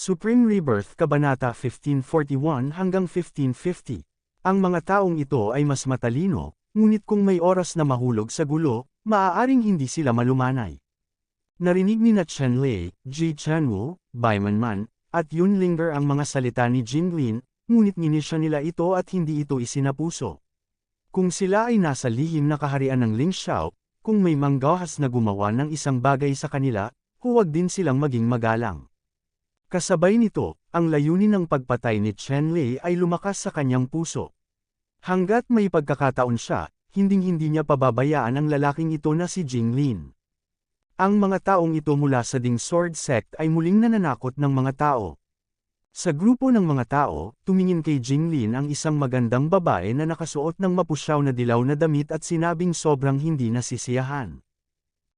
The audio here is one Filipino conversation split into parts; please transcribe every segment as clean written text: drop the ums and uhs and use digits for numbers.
Supreme Rebirth Kabanata 1541 hanggang 1550. Ang mga taong ito ay mas matalino, ngunit kung may oras na mahulog sa gulo, maaaring hindi sila malumanay. Narinig ni na Chen Lei, Ji Chenwu, Bai Manman, at Yun Linger ang mga salita ni Jinglin, ngunit ginisya nila ito at hindi ito isinapuso. Kung sila ay nasa lihim na kaharian ng Ling Xiao, kung may manggahas na gumawa ng isang bagay sa kanila, huwag din silang maging magalang. Kasabay nito, ang layunin ng pagpatay ni Chen Lei ay lumakas sa kanyang puso. Hanggat may pagkakataon siya, hinding-hindi niya pababayaan ang lalaking ito na si Jinglin. Ang mga taong ito mula sa Ding Sword Sect ay muling nananakot ng mga tao. Sa grupo ng mga tao, tumingin kay Jinglin ang isang magandang babae na nakasuot ng mapusyaw na dilaw na damit at sinabing sobrang hindi nasisiyahan.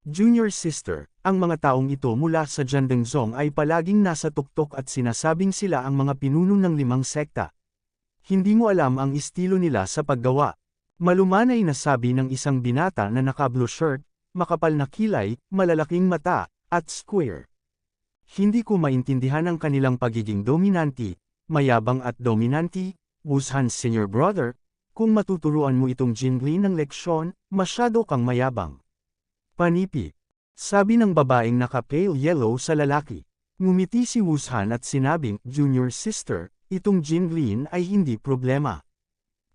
Junior sister, ang mga taong ito mula sa Jiandingzong ay palaging nasa tuktok at sinasabing sila ang mga pinuno ng 5 sekta. Hindi mo alam ang estilo nila sa paggawa. Malumanay na sabi ng isang binata na naka-blue shirt, makapal na kilay, malalaking mata, at square. Hindi ko maintindihan ang kanilang pagiging dominanti, mayabang at dominanti, Wushan's senior brother. Kung matuturuan mo itong Jinglin ng leksyon, masyado kang mayabang. Panipi. Sabi ng babaeng naka-pale yellow sa lalaki. Ngumiti si Wushan at sinabing, Junior sister, itong Jinglin ay hindi problema.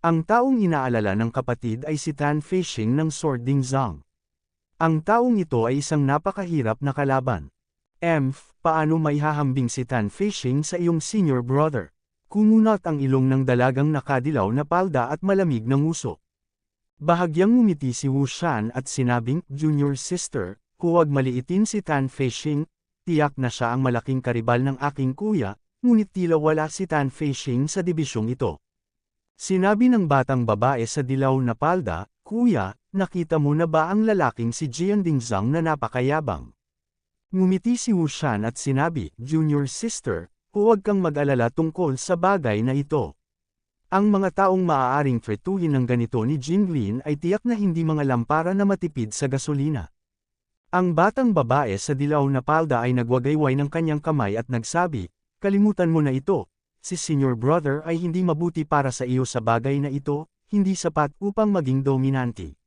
Ang taong inaalala ng kapatid ay si Tan Feishing ng Sword Dingzang. Ang taong ito ay isang napakahirap na kalaban. Paano maihahambing si Tan Feishing sa iyong senior brother? Kumunat ang ilong ng dalagang nakadilaw na palda at malamig na nguso. Bahagyang ngumiti si Wushan at sinabing, Junior sister, huwag maliitin si Tan Feishing, tiyak na siya ang malaking karibal ng aking kuya, ngunit tila wala si Tan Feishing sa dibisyong ito. Sinabi ng batang babae sa dilaw na palda, Kuya, nakita mo na ba ang lalaking si Jiandingzang na napakayabang? Ngumiti si Wushan at sinabi, Junior sister, huwag kang mag-alala tungkol sa bagay na ito. Ang mga taong maaaring tretuhin ng ganito ni Jinglin ay tiyak na hindi mga lampara na matipid sa gasolina. Ang batang babae sa dilaw na palda ay nagwagayway ng kanyang kamay at nagsabi, kalimutan mo na ito, si senior brother ay hindi mabuti para sa iyo sa bagay na ito, hindi sapat upang maging dominante.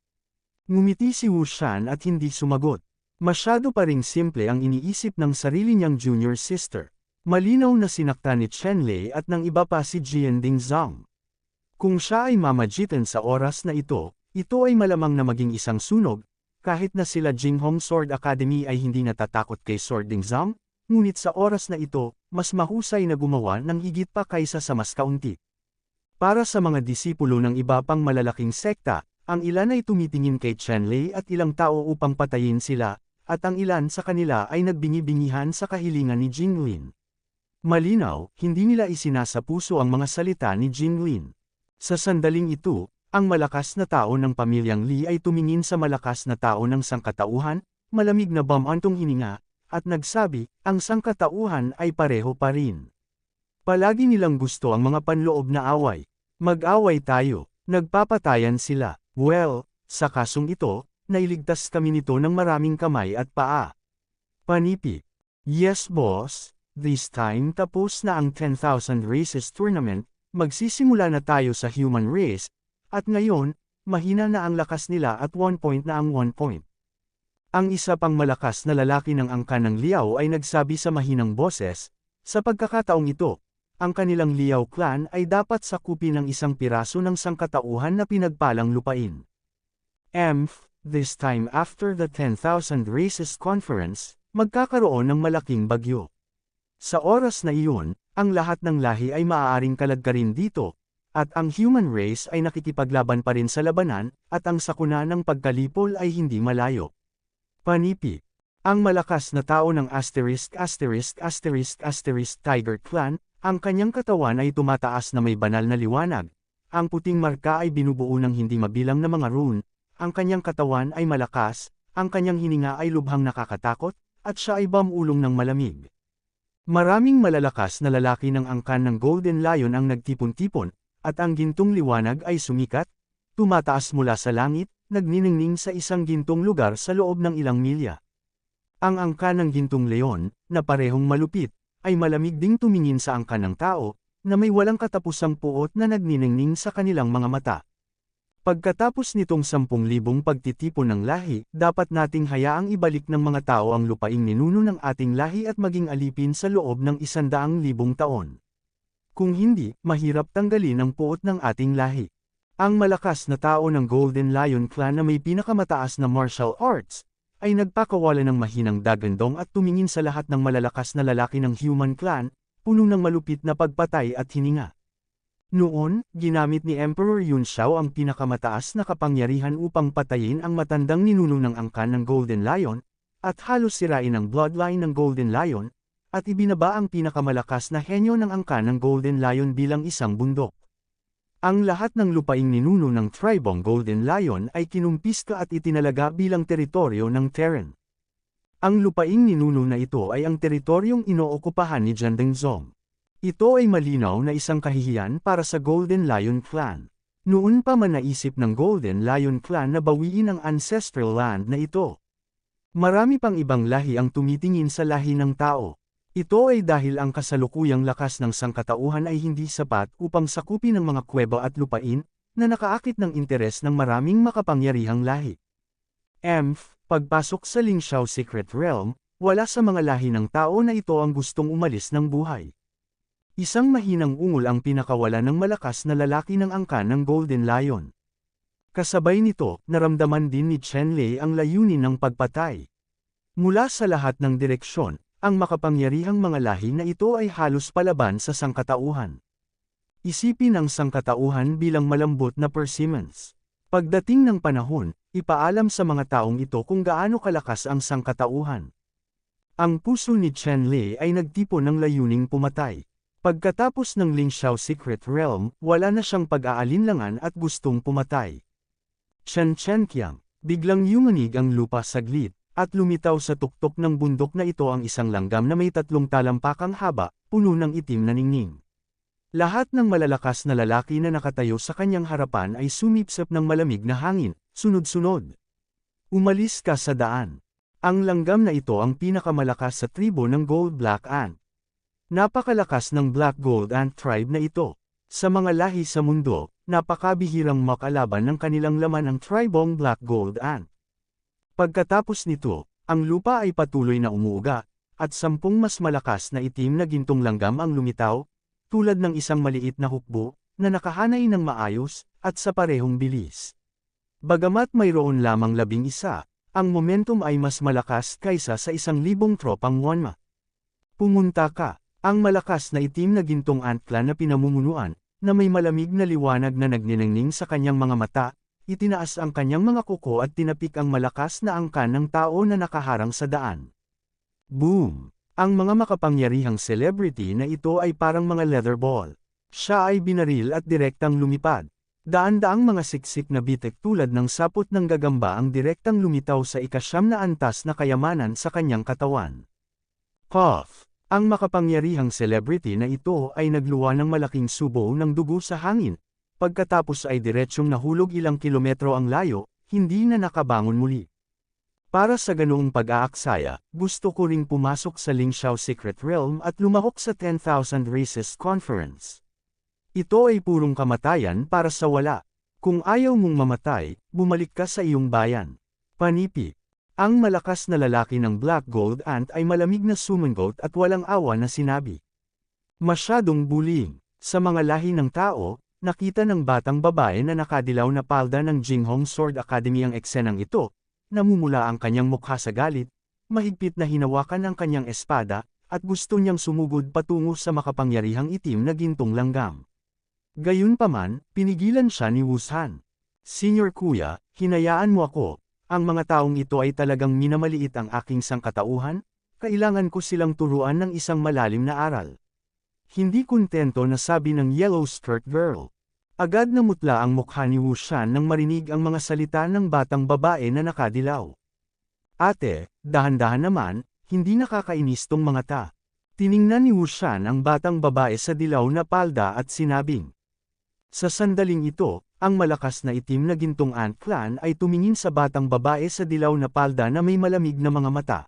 Ngumiti si Wushan at hindi sumagot. Masyado pa ring simple ang iniisip ng sarili niyang junior sister. Malinaw na sinakta ni Chen Lei at ng iba pa si Jiandingzang. Kung siya ay mamagitan sa oras na ito ay malamang na maging isang sunog, kahit na sila Jinghong Sword Academy ay hindi natatakot kay Sword Dingzang, ngunit sa oras na ito, mas mahusay na gumawa ng higit pa kaysa sa mas kaunti. Para sa mga disipulo ng iba pang malalaking sekta, ang ilan ay tumitingin kay Chen Lei at ilang tao upang patayin sila, at ang ilan sa kanila ay nagbingi-bingihan sa kahilingan ni Jinglin. Malinaw, hindi nila isinasapuso ang mga salita ni Jinglin. Sa sandaling ito, ang malakas na tao ng pamilyang Li ay tumingin sa malakas na tao ng sangkatauhan, malamig na bumantong hininga, at nagsabi, ang sangkatauhan ay pareho pa rin. Palagi nilang gusto ang mga panloob na away. Mag-away tayo, nagpapatayan sila. Well, sa kasong ito, nailigtas kami nito ng maraming kamay at paa. Panipi. Yes boss, this time tapos na ang 10,000 Races Tournament, magsisimula na tayo sa human race, at ngayon, mahina na ang lakas nila at 1 point na ang 1 point. Ang isa pang malakas na lalaki ng angkan ng Liao ay nagsabi sa mahinang boses, sa pagkakataong ito, ang kanilang Liao clan ay dapat sakupin ng isang piraso ng sangkatauhan na pinagpalang lupain. This time after the 10,000 Races Conference, magkakaroon ng malaking bagyo. Sa oras na iyon, ang lahat ng lahi ay maaaring kalagkarin dito, at ang human race ay nakikipaglaban pa rin sa labanan, at ang sakuna ng pagkalipol ay hindi malayo. Panipi. Ang malakas na tao ng Tiger Clan, ang kanyang katawan ay tumataas na may banal na liwanag, ang puting marka ay binubuo ng hindi mabilang na mga rune, ang kanyang katawan ay malakas, ang kanyang hininga ay lubhang nakakatakot, at siya ay bumulong ng malamig. Maraming malalakas na lalaki ng angkan ng Golden Lion ang nagtipon-tipon, at ang gintong liwanag ay sumikat, tumataas mula sa langit, nagniningning sa isang gintong lugar sa loob ng ilang milya. Ang angkan ng gintong leon, na parehong malupit, ay malamig ding tumingin sa angkan ng tao, na may walang katapusang puot na nagniningning sa kanilang mga mata. Pagkatapos nitong 10,000 pagtitipon ng lahi, dapat nating hayaang ibalik ng mga tao ang lupaing ninuno ng ating lahi at maging alipin sa loob ng 100,000 taon. Kung hindi, mahirap tanggalin ang puot ng ating lahi. Ang malakas na tao ng Golden Lion Clan na may pinakamataas na martial arts, ay nagpakawala ng mahinang dagandong at tumingin sa lahat ng malalakas na lalaki ng Human Clan, puno ng malupit na pagpatay at hininga. Noon, ginamit ni Emperor Yun Shao ang pinakamataas na kapangyarihan upang patayin ang matandang ninuno ng angkan ng Golden Lion, at halos sirain ang bloodline ng Golden Lion, at ibinaba ang pinakamalakas na henyo ng angkan ng Golden Lion bilang isang bundok. Ang lahat ng lupaing ninuno ng tribong Golden Lion ay kinumpiska at itinalaga bilang teritoryo ng Terran. Ang lupaing ninuno na ito ay ang teritoryong inookupahan ni Jiandingzong. Ito ay malinaw na isang kahihiyan para sa Golden Lion Clan. Noon pa man naisip ng Golden Lion Clan na bawiin ang ancestral land na ito. Marami pang ibang lahi ang tumitingin sa lahi ng tao. Ito ay dahil ang kasalukuyang lakas ng sangkatauhan ay hindi sapat upang sakupin ang mga kuweba at lupain, na nakaakit ng interes ng maraming makapangyarihang lahi. Pagpasok sa Lingxiao Secret Realm, wala sa mga lahi ng tao na ito ang gustong umalis ng buhay. Isang mahinang ungol ang pinakawala ng malakas na lalaki ng angkan ng Golden Lion. Kasabay nito, naramdaman din ni Chen Lei ang layunin ng pagpatay. Mula sa lahat ng direksyon, ang makapangyarihang mga lahi na ito ay halos palaban sa sangkatauhan. Isipin ang sangkatauhan bilang malambot na persimmons. Pagdating ng panahon, ipaalam sa mga taong ito kung gaano kalakas ang sangkatauhan. Ang puso ni Chen Lei ay nagtipon ng layuning pumatay. Pagkatapos ng Lingxiao Secret Realm, wala na siyang pag-aalinlangan at gustong pumatay. Chen Qiang, biglang yumanig ang lupa saglit, at lumitaw sa tuktok ng bundok na ito ang isang langgam na may 3 talampakang haba, puno ng itim na ningning. Lahat ng malalakas na lalaki na nakatayo sa kanyang harapan ay sumipsip ng malamig na hangin, sunod-sunod. Umalis ka sa daan. Ang langgam na ito ang pinakamalakas sa tribo ng Gold Black Ant. Napakalakas ng Black Gold Ant tribe na ito. Sa mga lahi sa mundo, napakabihirang makalaban ng kanilang laman ang tribong Black Gold Ant. Pagkatapos nito, ang lupa ay patuloy na umuuga, at 10 mas malakas na itim na gintong langgam ang lumitaw, tulad ng isang maliit na hukbo, na nakahanay ng maayos, at sa parehong bilis. Bagamat mayroon lamang 11, ang momentum ay mas malakas kaysa sa 1,000 tropang Wanma. Pumunta ka, ang malakas na itim na gintong ant clan na pinamumunuan, na may malamig na liwanag na nagniningning sa kanyang mga mata, itinaas ang kanyang mga kuko at tinapik ang malakas na angkan ng tao na nakaharang sa daan. Boom! Ang mga makapangyarihang celebrity na ito ay parang mga leather ball. Siya ay binaril at direktang lumipad. Daan-daang mga siksik na bitek tulad ng sapot ng gagamba ang direktang lumitaw sa 9 na antas na kayamanan sa kanyang katawan. Cough! Ang makapangyarihang celebrity na ito ay nagluwa ng malaking subo ng dugo sa hangin. Pagkatapos ay diretsyong nahulog ilang kilometro ang layo, hindi na nakabangon muli. Para sa ganoong pag-aaksaya, gusto ko ring pumasok sa Lingxiao Secret Realm at lumahok sa 10,000 Races Conference. Ito ay purong kamatayan para sa wala. Kung ayaw mong mamatay, bumalik ka sa iyong bayan. Panipi. Ang malakas na lalaki ng Black Gold Ant ay malamig na sumangot at walang awa na sinabi. Masyadong bullying. Sa mga lahi ng tao, nakita ng batang babae na nakadilaw na palda ng Jinghong Sword Academy ang eksenang ito, namumula ang kanyang mukha sa galit, mahigpit na hinawakan ang kanyang espada, at gusto niyang sumugod patungo sa makapangyarihang itim na gintong langgam. Gayunpaman, pinigilan siya ni Wushan. Senior Kuya, hinayaan mo ako, ang mga taong ito ay talagang minamaliit ang aking sangkatauhan, kailangan ko silang turuan ng isang malalim na aral. Hindi kontento na sabi ng Yellow Skirt Girl. Agad namutla ang mukha ni Wushan nang marinig ang mga salita ng batang babae na nakadilaw. Ate, dahan-dahan naman, hindi nakakainis tong mga ta. Tiningnan ni Wushan ang batang babae sa dilaw na palda at sinabing. Sa sandaling ito, ang malakas na itim na gintong ant clan ay tumingin sa batang babae sa dilaw na palda na may malamig na mga mata.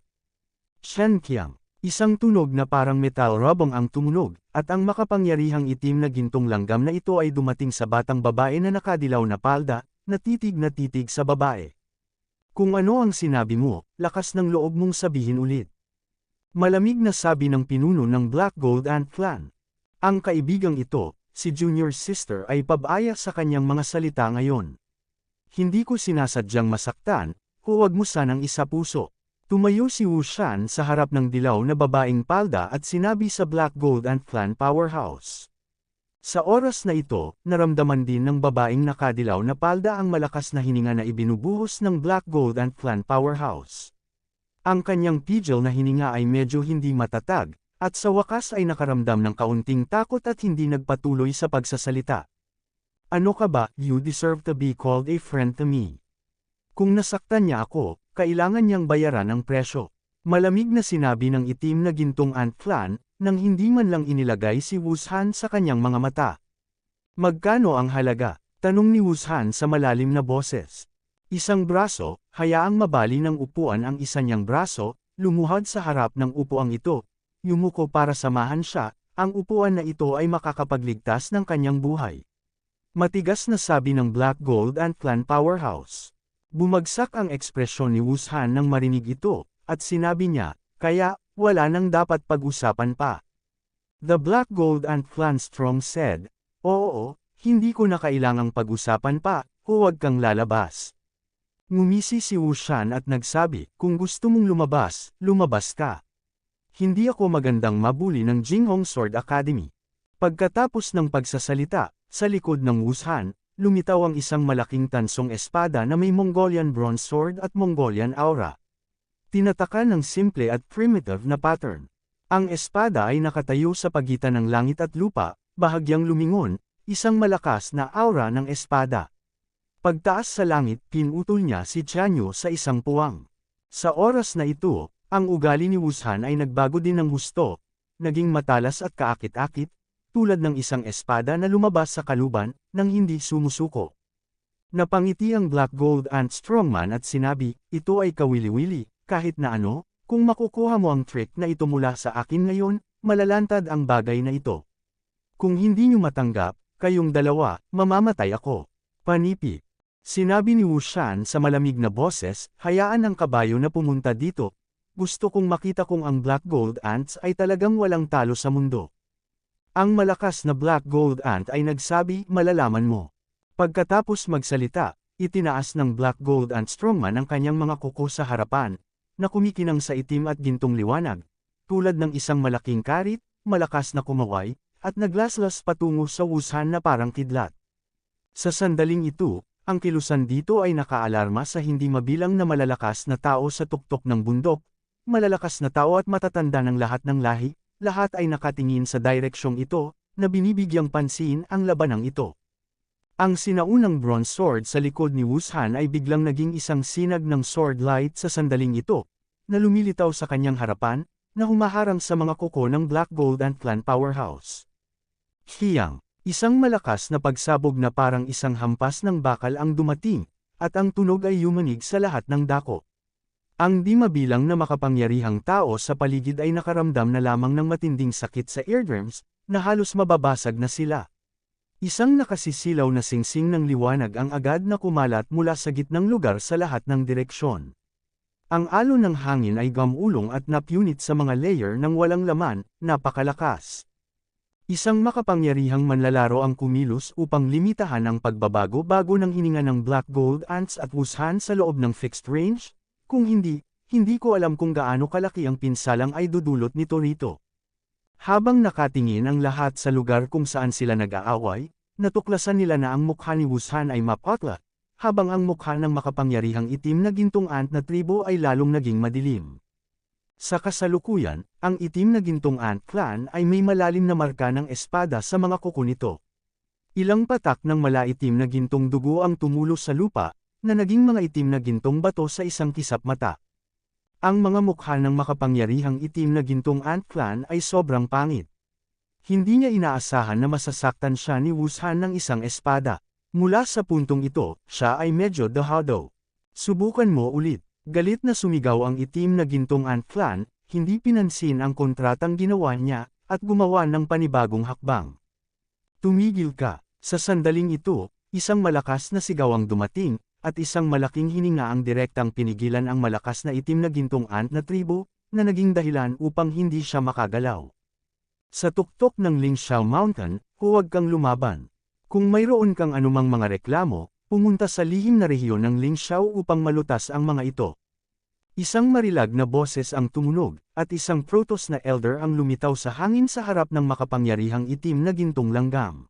Chen Qiang, Isang tunog na parang metal robong ang tumunog, at ang makapangyarihang itim na gintong langgam na ito ay dumating sa batang babae na nakadilaw na palda, na titig sa babae. Kung ano ang sinabi mo, lakas ng loob mong sabihin ulit. Malamig na sabi ng pinuno ng Black Gold Ant Clan. Ang kaibigang ito, si Junior's sister ay pabaya sa kanyang mga salita ngayon. Hindi ko sinasadyang masaktan, huwag mo sanang isapuso. Tumayo si Wu Shan sa harap ng dilaw na babaeng palda at sinabi sa Black Gold Ant Clan Powerhouse. Sa oras na ito, naramdaman din ng babaeng nakadilaw na palda ang malakas na hininga na ibinubuhos ng Black Gold Ant Clan Powerhouse. Ang kanyang pigil na hininga ay medyo hindi matatag, at sa wakas ay nakaramdam ng kaunting takot at hindi nagpatuloy sa pagsasalita. Ano ka ba, you deserve to be called a friend to me. Kung nasaktan niya ako, kailangan niyang bayaran ang presyo. Malamig na sinabi ng itim na gintong Ant Clan, nang hindi man lang inilagay si Wu Shan sa kanyang mga mata. Magkano ang halaga? Tanong ni Wu Shan sa malalim na boses. Isang braso, hayaang mabali ng upuan ang isa niyang braso, lumuhod sa harap ng upuang ito. Yumuko para samahan siya, ang upuan na ito ay makakapagligtas ng kanyang buhay. Matigas na sabi ng Black Gold Ant Clan Powerhouse. Bumagsak ang ekspresyon ni Wu Shan nang marinig ito, at sinabi niya, kaya, wala nang dapat pag-usapan pa. The Black Gold Ant Clan Strong said, oo, hindi ko na kailangang pag-usapan pa, huwag kang lalabas. Ngumisi si Wu Shan at nagsabi, kung gusto mong lumabas ka. Hindi ako magandang mabuli ng Jinghong Sword Academy. Pagkatapos ng pagsasalita, sa likod ng Wu Shan, lumitaw ang isang malaking tansong espada na may Mongolian bronze sword at Mongolian aura. Tinataka ng simple at primitive na pattern. Ang espada ay nakatayo sa pagitan ng langit at lupa, bahagyang lumingon, isang malakas na aura ng espada. Pagtaas sa langit, pinutol niya si Tianyu sa isang puwang. Sa oras na ito, ang ugali ni Wu Shan ay nagbago din ng husto, naging matalas at kaakit-akit, tulad ng isang espada na lumabas sa kaluban, nang hindi sumusuko. Napangiti ang Black Gold Ant Strongman at sinabi, ito ay kawili-wili, kahit na ano, kung makukuha mo ang trick na ito mula sa akin ngayon, malalantad ang bagay na ito. Kung hindi niyo matanggap, kayong dalawa, mamamatay ako. Panipi. Sinabi ni Wu Shan sa malamig na boses, hayaan ang kabayo na pumunta dito. Gusto kong makita kung ang Black Gold Ants ay talagang walang talo sa mundo. Ang malakas na Black Gold Ant ay nagsabi, malalaman mo. Pagkatapos magsalita, itinaas ng Black Gold Ant Strongman ang kanyang mga kuko sa harapan, na kumikinang sa itim at gintong liwanag, tulad ng isang malaking karit, malakas na kumaway, at naglaslas patungo sa Wu Shan na parang kidlat. Sa sandaling ito, ang kilusan dito ay nakaalarma sa hindi mabilang na malalakas na tao sa tuktok ng bundok, malalakas na tao at matatanda ng lahat ng lahi, lahat ay nakatingin sa direksyong ito, na binibigyang pansin ang labanang ito. Ang sinaunang bronze sword sa likod ni Wu Shan ay biglang naging isang sinag ng sword light sa sandaling ito, na lumilitaw sa kanyang harapan, na humaharang sa mga kuko ng Black Gold Ant Clan Powerhouse. Hiyang, isang malakas na pagsabog na parang isang hampas ng bakal ang dumating, at ang tunog ay yumanig sa lahat ng dako. Ang di mabilang na makapangyarihang tao sa paligid ay nakaramdam na lamang ng matinding sakit sa eardrums, na halos mababasag na sila. Isang nakasisilaw na singsing ng liwanag ang agad na kumalat mula sa gitnang lugar sa lahat ng direksyon. Ang alon ng hangin ay gamulong at napunit sa mga layer ng walang laman, napakalakas. Isang makapangyarihang manlalaro ang kumilos upang limitahan ang pagbabago bago ng hininga ng Black Gold Ants at Wu Shan sa loob ng fixed range. Kung hindi ko alam kung gaano kalaki ang pinsalang ay dudulot nito rito. Habang nakatingin ang lahat sa lugar kung saan sila nag-aaway, natuklasan nila na ang mukha ni Wu Shan ay mapatla, habang ang mukha ng makapangyarihang itim na gintong ant na tribo ay lalong naging madilim. Sa kasalukuyan, ang itim na gintong ant clan ay may malalim na marka ng espada sa mga kuko nito. Ilang patak ng malaitim na gintong dugo ang tumulo sa lupa, na naging mga itim na gintong bato sa isang kisap mata. Ang mga mukha ng makapangyarihang itim na gintong ant clan ay sobrang pangit. Hindi niya inaasahan na masasaktan siya ni Wu Shan ng isang espada. Mula sa puntong ito, siya ay medyo dahado. Subukan mo ulit. Galit na sumigaw ang itim na gintong ant clan, hindi pinansin ang kontratang ginawa niya, at gumawa ng panibagong hakbang. Tumigil ka. Sa sandaling ito, isang malakas na sigaw ang dumating, at isang malaking hininga ang direktang pinigilan ang malakas na itim na gintong ant na tribo, na naging dahilan upang hindi siya makagalaw. Sa tuktok ng Lingxiao Mountain, huwag kang lumaban. Kung mayroon kang anumang mga reklamo, pumunta sa lihim na rehiyon ng Lingxiao upang malutas ang mga ito. Isang marilag na boses ang tumunog, at isang Protoss na elder ang lumitaw sa hangin sa harap ng makapangyarihang itim na gintong langgam.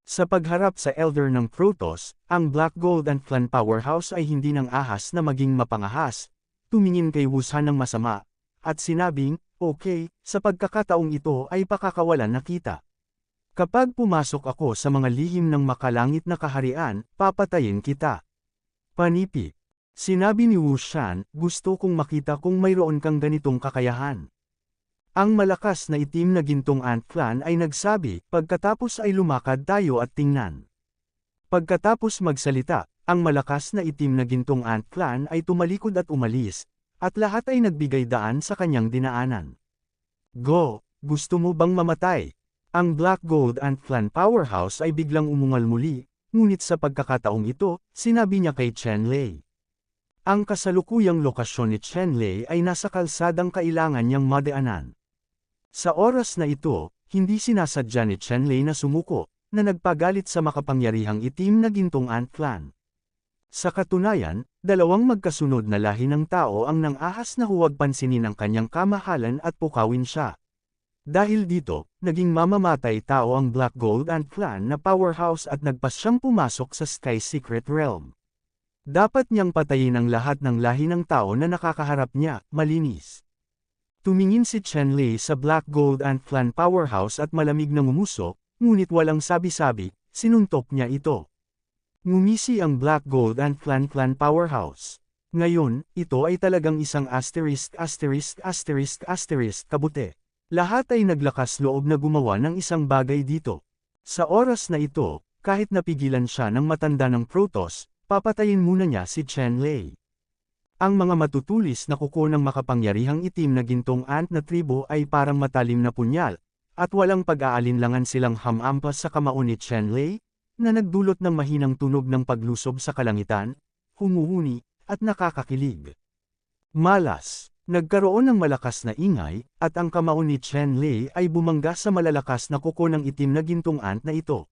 Sa pagharap sa elder ng Protoss, ang Black Gold and Clan Powerhouse ay hindi nang ahas na maging mapangahas, tumingin kay Wusan ng masama, at sinabing, "Okay, sa pagkakataong ito ay pakakawalan na kita. Kapag pumasok ako sa mga lihim ng makalangit na kaharian, papatayin kita." Panipi. Sinabi ni Wusan, "Gusto kong makita kung mayroon kang ganitong kakayahan." Ang malakas na itim na gintong ant clan ay nagsabi, "Pagkatapos ay lumakad tayo at tingnan." Pagkatapos magsalita, ang malakas na itim na gintong ant clan ay tumalikod at umalis, at lahat ay nagbigay daan sa kanyang dinaanan. "Go, gusto mo bang mamatay?" Ang Black Gold Ant Clan Powerhouse ay biglang umungal muli, ngunit sa pagkakataong ito, sinabi niya kay Chen Lei. Ang kasalukuyang lokasyon ni Chen Lei ay nasa kalsadang kailangan niyang madaanan. Sa oras na ito, hindi sinasadya ni Chen Lei na sumuko, na nagpagalit sa makapangyarihang itim na gintong ant clan. Sa katunayan, dalawang magkasunod na lahi ng tao ang nang-ahas na huwag pansinin ang kanyang kamahalan at pukawin siya. Dahil dito, naging mamamatay tao ang Black Gold Ant Clan na powerhouse at nagpasyang pumasok sa Sky Secret Realm. Dapat niyang patayin ang lahat ng lahi ng tao na nakakaharap niya, malinis. Tumingin si Chen Lei sa Black Gold Ant Clan Powerhouse at malamig na ngumuso, ngunit walang sabi-sabi, sinuntok niya ito. Ngumisi ang Black Gold Ant Clan Powerhouse. Ngayon, ito ay talagang isang kabute. Lahat ay naglakas loob na gumawa ng isang bagay dito. Sa oras na ito, kahit napigilan siya ng matanda ng Protoss, papatayin muna niya si Chen Lei. Ang mga matutulis na kuko ng makapangyarihang itim na gintong ant na tribo ay parang matalim na punyal, at walang pag-aalinlangan silang hamampas sa kamao ni Chen Lei, na nagdulot ng mahinang tunog ng paglusob sa kalangitan, humuhuni, at nakakakilig. Malas. Nagkaroon ng malakas na ingay, at ang kamao ni Chen Lei ay bumangga sa malalakas na kuko ng itim na gintong ant na ito.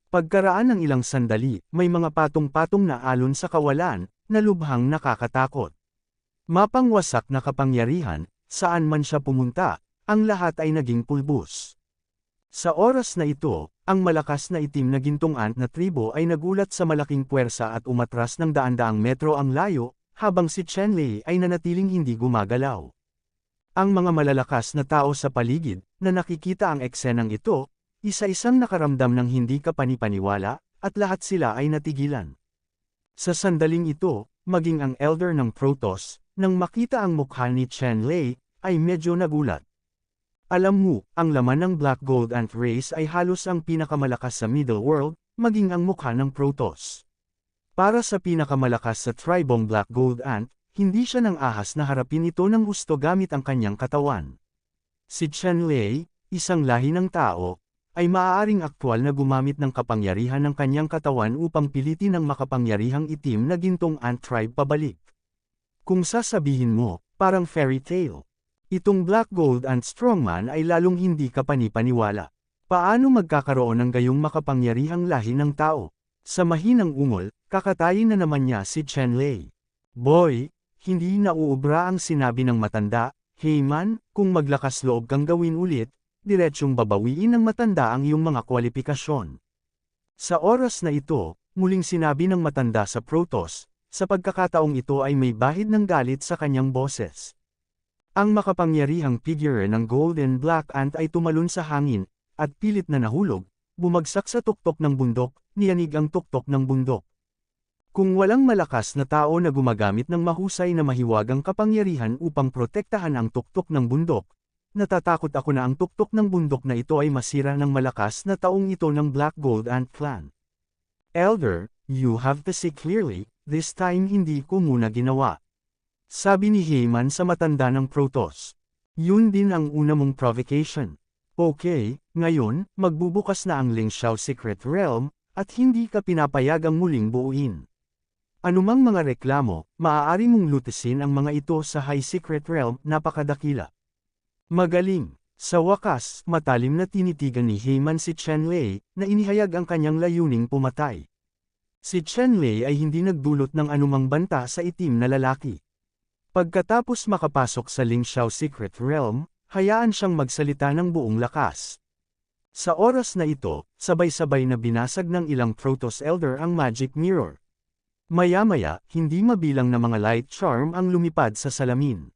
Pagkaraan ng ilang sandali, may mga patong-patong na alon sa kawalan, na lubhang nakakatakot. Mapangwasak na kapangyarihan, saan man siya pumunta, ang lahat ay naging pulbos. Sa oras na ito, ang malakas na itim na gintong ant na tribo ay nagulat sa malaking puwersa at umatras ng daan-daang metro ang layo, habang si Chen Lei ay nanatiling hindi gumagalaw. Ang mga malalakas na tao sa paligid, na nakikita ang eksenang ito, isa-isang nakaramdam ng hindi kapanipaniwala, at lahat sila ay natigilan. Sa sandaling ito, maging ang elder ng Protoss, nang makita ang mukha ni Chen Lei, ay medyo nagulat. Alam mo, ang laman ng Black Gold Ant Race ay halos ang pinakamalakas sa Middle World, maging ang mukha ng Protoss. Para sa pinakamalakas sa tribong Black Gold Ant, hindi siya nang ahas na harapin ito ng gusto gamit ang kanyang katawan. Si Chen Lei, isang lahi ng tao, ay maaaring aktwal na gumamit ng kapangyarihan ng kanyang katawan upang pilitin ang makapangyarihang itim na gintong ant tribe pabalik. Kung sasabihin mo, parang fairy tale. Itong Black Gold Ant Strongman ay lalong hindi kapanipaniwala. Paano magkakaroon ng gayong makapangyarihang lahi ng tao? Sa mahinang ungol, kakatayin na naman niya si Chen Lei. Boy, hindi nauubra ang sinabi ng matanda, "Hey man, kung maglakas loob kang gawin ulit, diretsyong babawiin ng matanda ang iyong mga kwalifikasyon." Sa oras na ito, muling sinabi ng matanda sa Protoss, sa pagkakataong ito ay may bahid ng galit sa kanyang boses. Ang makapangyarihang figure ng Golden Black Ant ay tumalon sa hangin, at pilit na nahulog, bumagsak sa tuktok ng bundok, niyanig ang tuktok ng bundok. Kung walang malakas na tao na gumagamit ng mahusay na mahiwagang kapangyarihan upang protektahan ang tuktok ng bundok, natatakot ako na ang tuktok ng bundok na ito ay masira ng malakas na taong ito ng Black Gold Ant Clan. Elder, you have to see clearly, this time hindi ko muna ginawa. Sabi ni Heyman sa matanda ng Protoss. Yun din ang una mong provocation. Okay, ngayon, magbubukas na ang Lingxiao Secret Realm, at hindi ka pinapayagang muling buuin. Anumang mga reklamo, maaari mong lutisin ang mga ito sa High Secret Realm, napakadakila. Magaling. Sa wakas, matalim na tinitigan ni Heyman si Chen Lei, na inihayag ang kanyang layuning pumatay. Si Chen Lei ay hindi nagdulot ng anumang banta sa itim na lalaki. Pagkatapos makapasok sa Lingxiao Secret Realm, hayaan siyang magsalita ng buong lakas. Sa oras na ito, sabay-sabay na binasag ng ilang Protoss Elder ang Magic Mirror. Maya-maya, hindi mabilang na mga light charm ang lumipad sa salamin.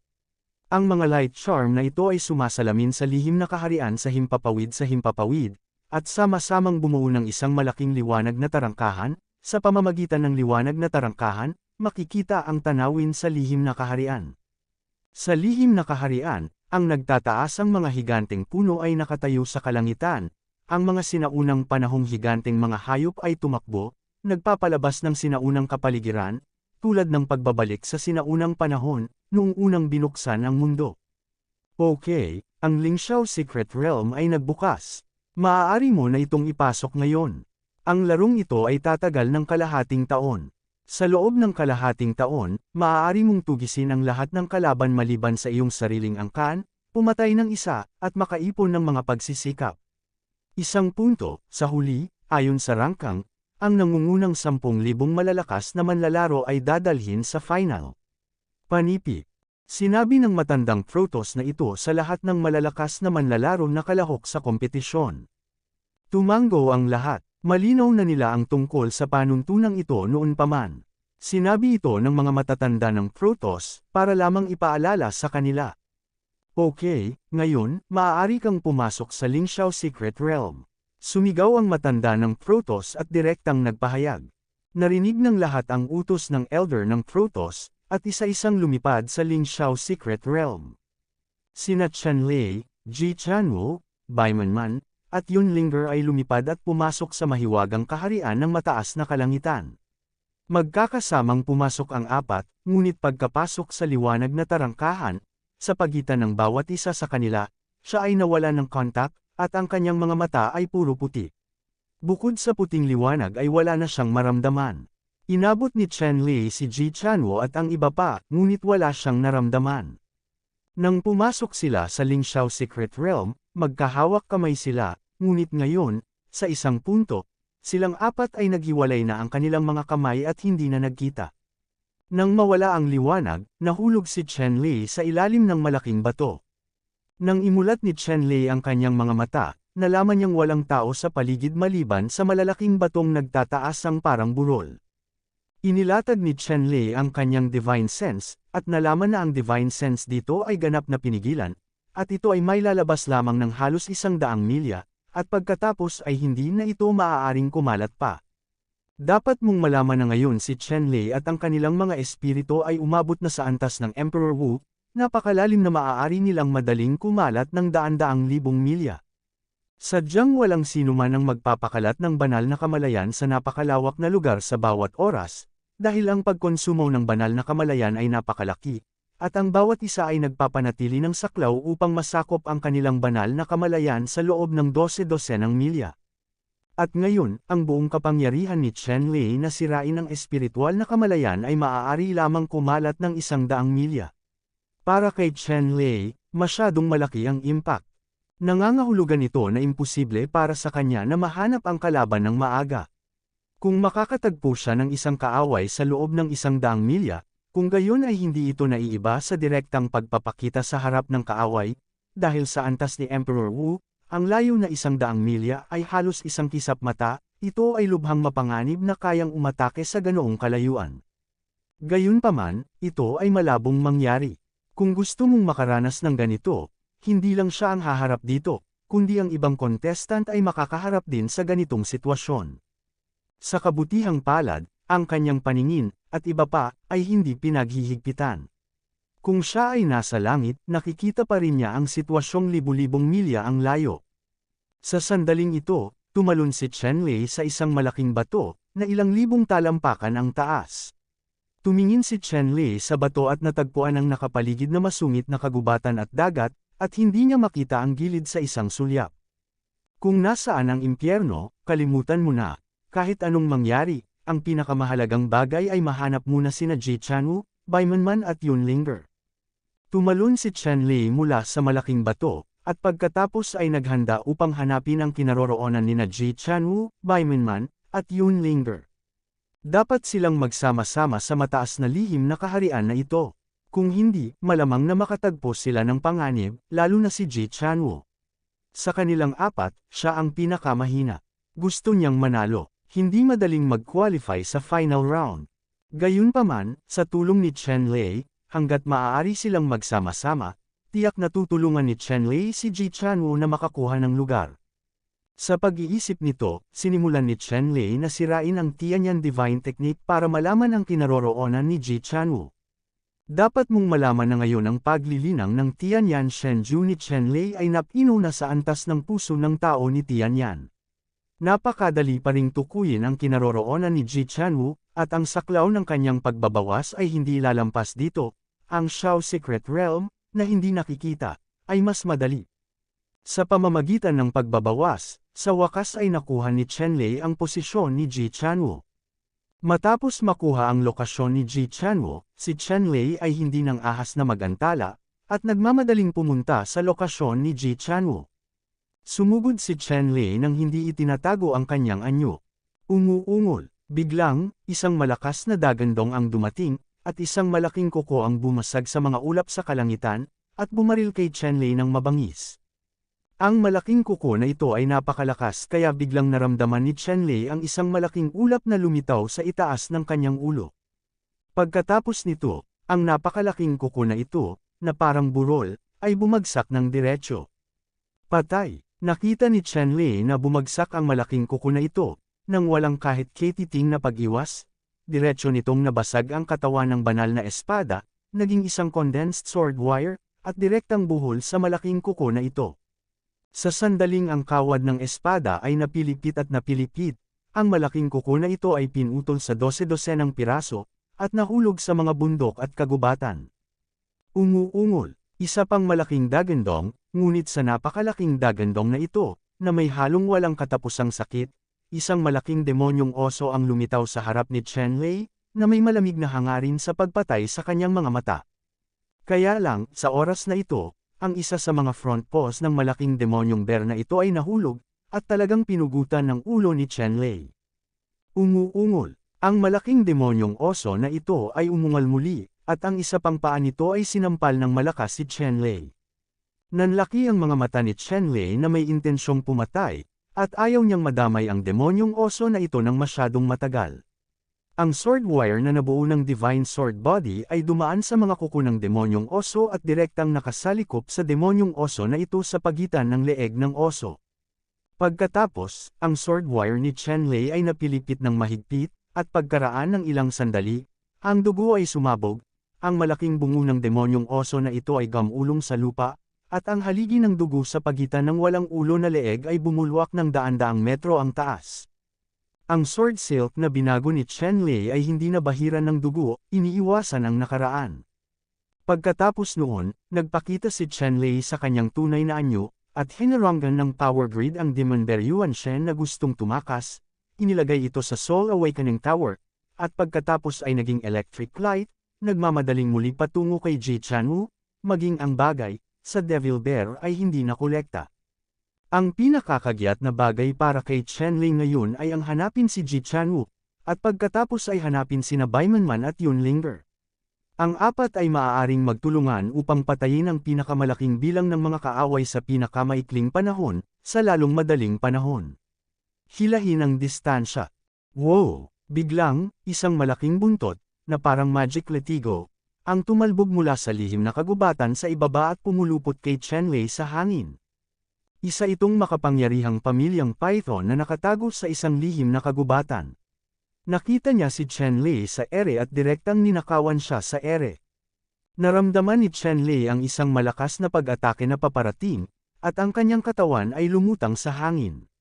Ang mga light charm na ito ay sumasalamin sa lihim na kaharian sa himpapawid, at sama-samang bumuo ng isang malaking liwanag na tarangkahan. Sa pamamagitan ng liwanag na tarangkahan, makikita ang tanawin sa lihim na kaharian. Sa lihim na kaharian, ang nagtataasang mga higanteng puno ay nakatayo sa kalangitan. Ang mga sinaunang panahong higanteng mga hayop ay tumakbo, nagpapalabas ng sinaunang kapaligiran, tulad ng pagbabalik sa sinaunang panahon, noong unang binuksan ang mundo. Okay, ang Lingxiao Secret Realm ay nagbukas. Maaari mo na itong ipasok ngayon. Ang larong ito ay tatagal ng kalahating taon. Sa loob ng kalahating taon, maaari mong tugisin ang lahat ng kalaban maliban sa iyong sariling angkan, pumatay ng isa, at makaipon ng mga pagsisikap. Isang punto, sa huli, ayon sa rangkang, ang nangungunang 10,000 malalakas na manlalaro ay dadalhin sa final. Panipi. Sinabi ng matandang Protoss na ito sa lahat ng malalakas na manlalaro na kalahok sa kompetisyon. Tumango ang lahat. Malinaw na nila ang tungkol sa panuntunang ito noon pa man. Sinabi ito ng mga matatanda ng Protoss, para lamang ipaalala sa kanila. Okay, ngayon, maaari kang pumasok sa Lingxiao Secret Realm. Sumigaw ang matanda ng Protoss at direktang nagpahayag. Narinig ng lahat ang utos ng Elder ng Protoss, at isa-isang lumipad sa Lingxiao Secret Realm. Sina Chen Lei, Ji Chanwu, Bai Manman, at Yun Linger ay lumipad at pumasok sa mahiwagang kaharian ng mataas na kalangitan. Magkakasamang pumasok ang apat, ngunit pagkapasok sa liwanag na tarangkahan, sa pagitan ng bawat isa sa kanila, siya ay nawala ng kontak, at ang kanyang mga mata ay puro puti. Bukod sa puting liwanag ay wala na siyang maramdaman. Inabot ni Chen Lei si Ji Chanwu at ang iba pa, ngunit wala siyang naramdaman. Nang pumasok sila sa Lingxiao Secret Realm, magkahawak kamay sila, ngunit ngayon, sa isang punto, silang apat ay naghiwalay na ang kanilang mga kamay at hindi na nagkita. Nang mawala ang liwanag, nahulog si Chen Lei sa ilalim ng malaking bato. Nang imulat ni Chen Lei ang kanyang mga mata, nalaman niyang walang tao sa paligid maliban sa malalaking batong nagtataas ang parang burol. Inilatag ni Chen Lei ang kanyang Divine Sense, at nalaman na ang Divine Sense dito ay ganap na pinigilan, at ito ay may lalabas lamang ng halos 100 milya, at pagkatapos ay hindi na ito maaaring kumalat pa. Dapat mong malaman na ngayon si Chen Lei at ang kanilang mga espiritu ay umabot na sa antas ng Emperor Wu, napakalalim na maaari nilang madaling kumalat ng daan-daang libong milya. Sadyang walang sino man ang magpapakalat ng banal na kamalayan sa napakalawak na lugar sa bawat oras, dahil ang pagkonsumo ng banal na kamalayan ay napakalaki, at ang bawat isa ay nagpapanatili ng saklaw upang masakop ang kanilang banal na kamalayan sa loob ng 12-dosenang milya. At ngayon, ang buong kapangyarihan ni Chen Lei na sirain ang espiritual na kamalayan ay maaari lamang kumalat ng 100 milya. Para kay Chen Lei, masyadong malaki ang impact. Nangangahulugan ito na imposible para sa kanya na mahanap ang kalaban ng maaga. Kung makakatagpo siya ng isang kaaway sa loob ng 100 milya, kung gayon ay hindi ito naiiba sa direktang pagpapakita sa harap ng kaaway, dahil sa antas ni Emperor Wu, ang layo na 100 milya ay halos isang kisap mata, ito ay lubhang mapanganib na kayang umatake sa ganoong kalayuan. Gayunpaman, ito ay malabong mangyari. Kung gusto mong makaranas ng ganito, hindi lang siya ang haharap dito, kundi ang ibang contestant ay makakaharap din sa ganitong sitwasyon. Sa kabutihang palad, ang kanyang paningin, at iba pa, ay hindi pinaghihigpitan. Kung siya ay nasa langit, nakikita pa rin niya ang sitwasyong libu-libong milya ang layo. Sa sandaling ito, tumalon si Chen Lei sa isang malaking bato, na ilang libong talampakan ang taas. Tumingin si Chen Lei sa bato at natagpuan ang nakapaligid na masungit na kagubatan at dagat, at hindi niya makita ang gilid sa isang sulyap. Kung nasaan ang impyerno, kalimutan mo na. Kahit anong mangyari, ang pinakamahalagang bagay ay mahanap muna sina Ji Chanwoo, Bai Manman at Yunlinger. Tumalon si Chen Lei mula sa malaking bato, at pagkatapos ay naghanda upang hanapin ang kinaroroonan nina Ji Chanwoo, Bai Manman, at Yunlinger. Dapat silang magsama-sama sa mataas na lihim na kaharian na ito. Kung hindi, malamang na makatagpo sila ng panganib, lalo na si Ji Chanwoo. Sa kanilang apat, siya ang pinakamahina. Gusto niyang manalo, hindi madaling mag-qualify sa final round. Gayunpaman, sa tulong ni Chen Lei, hanggat maaari silang magsama-sama, tiyak na tutulungan ni Chen Lei si Ji Chanwoo na makakuha ng lugar. Sa pag-iisip nito, sinimulan ni Chen Lei na sirain ang Tianyan Divine Technique para malaman ang kinaroroonan ni Ji Chanwoo. Dapat mong malaman na ngayon ang paglilinang ng Tianyan Shenju ni Chen Lei ay napinuna sa antas ng puso ng tao ni Tianyan. Napakadali pa ring tukuyin ang kinaroroonan ni Ji Chanwoo, at ang saklaw ng kanyang pagbabawas ay hindi lalampas dito. Ang Shao Secret Realm, na hindi nakikita, ay mas madali. Sa pamamagitan ng pagbabawas, sa wakas ay nakuha ni Chen Lei ang posisyon ni Ji Chanwoo. Matapos makuha ang lokasyon ni Ji Chanwoo, si Chen Lei ay hindi nang ahas na magantala, at nagmamadaling pumunta sa lokasyon ni Ji Chanwoo. Sumugod si Chen Lei nang hindi itinatago ang kanyang anyo. Umuungol, biglang, isang malakas na dagandong ang dumating, at isang malaking kuko ang bumasag sa mga ulap sa kalangitan, at bumaril kay Chen Lei ng mabangis. Ang malaking kuko na ito ay napakalakas kaya biglang naramdaman ni Chen Lei ang isang malaking ulap na lumitaw sa itaas ng kanyang ulo. Pagkatapos nito, ang napakalaking kuko na ito, na parang burol, ay bumagsak ng diretsyo. Patay! Nakita ni Chen Lei na bumagsak ang malaking kuko na ito, nang walang kahit katiting na pag-iwas. Diretsyo nitong nabasag ang katawan ng banal na espada, naging isang condensed sword wire, at direktang buhol sa malaking kuko na ito. Sa sandaling ang kawad ng espada ay napilipit at napilipit, ang malaking kuko na ito ay pinutol sa 12-dosenang piraso, at nahulog sa mga bundok at kagubatan. Umuungol, isa pang malaking dagandong, ngunit sa napakalaking dagandong na ito, na may halong walang katapusang sakit, isang malaking demonyong oso ang lumitaw sa harap ni Chen Lei, na may malamig na hangarin sa pagpatay sa kanyang mga mata. Kaya lang, sa oras na ito, ang isa sa mga front paws ng malaking demonyong bear na ito ay nahulog, at talagang pinugutan ng ulo ni Chen Lei. Umuungol, ang malaking demonyong oso na ito ay umungal muli, at ang isa pang paa nito ay sinampal ng malakas si Chen Lei. Nanlaki ang mga mata ni Chen Lei na may intensyong pumatay, at ayaw niyang madamay ang demonyong oso na ito ng masyadong matagal. Ang sword wire na nabuo ng Divine Sword Body ay dumaan sa mga kuko ng demonyong oso at direktang nakasalikop sa demonyong oso na ito sa pagitan ng leeg ng oso. Pagkatapos, ang sword wire ni Chen Lei ay napilipit ng mahigpit, at pagkaraan ng ilang sandali, ang dugo ay sumabog, ang malaking bungo ng demonyong oso na ito ay gamulong sa lupa, at ang haligi ng dugo sa pagitan ng walang ulo na leeg ay bumulwak ng daan-daang metro ang taas. Ang sword silk na binago ni Chen Lei ay hindi na bahiran ng dugo, iniiwasan ang nakaraan. Pagkatapos noon, nagpakita si Chen Lei sa kanyang tunay na anyo, at hinarangan ng power grid ang Demon Bear Yuanshen na gustong tumakas, inilagay ito sa Soul Awakening Tower, at pagkatapos ay naging electric light, nagmamadaling muli patungo kay Ji Chanwoo, maging ang bagay, sa Devil Bear ay hindi nakolekta. Ang pinakakagyat na bagay para kay Chen Lei ngayon ay ang hanapin si Ji Chanwoo, at pagkatapos ay hanapin sina Bai Manman at Yunlinger. Ang apat ay maaaring magtulungan upang patayin ang pinakamalaking bilang ng mga kaaway sa pinakamaikling panahon, sa lalong madaling panahon. Hilahin ang distansya. Wow! Biglang, isang malaking buntot, na parang magic latigo, ang tumalbog mula sa lihim na kagubatan sa ibaba at pumulupot kay Chen Lei sa hangin. Isa itong makapangyarihang pamilyang python na nakatago sa isang lihim na kagubatan. Nakita niya si Chen Lei sa ere at direktang ninakawan siya sa ere. Naramdaman ni Chen Lei ang isang malakas na pag-atake na paparating, at ang kanyang katawan ay lumutang sa hangin.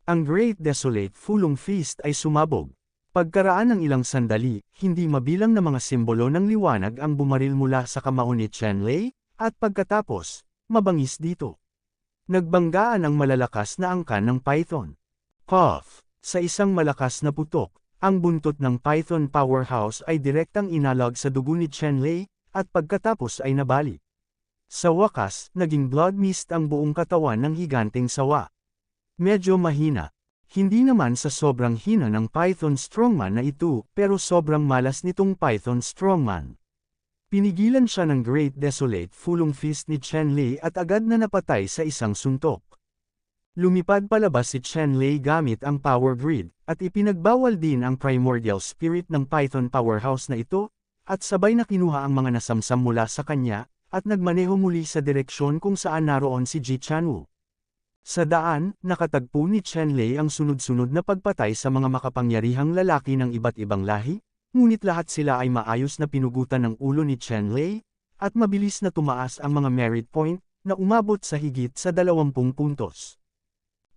Ang Great Desolate Fulong Feast ay sumabog. Pagkaraan ng ilang sandali, hindi mabilang na mga simbolo ng liwanag ang bumaril mula sa kamao ni Chen Lei, at pagkatapos, mabangis dito. Nagbanggaan ang malalakas na angkan ng python. Cough. Sa isang malakas na putok, ang buntot ng python powerhouse ay direktang inalog sa dugo ni Chen-Lei, at pagkatapos ay nabali. Sa wakas, naging blood mist ang buong katawan ng higanteng sawa. Medyo mahina. Hindi naman sa sobrang hina ng python strongman na ito, pero sobrang malas nitong python strongman. Pinigilan siya ng Great Desolate Fulong Fist ni Chen-Lei at agad na napatay sa isang suntok. Lumipad palabas si Chen-Lei gamit ang power grid, at ipinagbawal din ang primordial spirit ng Python powerhouse na ito, at sabay na kinuha ang mga nasamsam mula sa kanya, at nagmaneho muli sa direksyon kung saan naroon si Ji Chanwu. Sa daan, nakatagpo ni Chen-Lei ang sunod-sunod na pagpatay sa mga makapangyarihang lalaki ng iba't ibang lahi, ngunit lahat sila ay maayos na pinugutan ng ulo ni Chen-Lei, at mabilis na tumaas ang mga merit point, na umabot sa higit sa 20 puntos.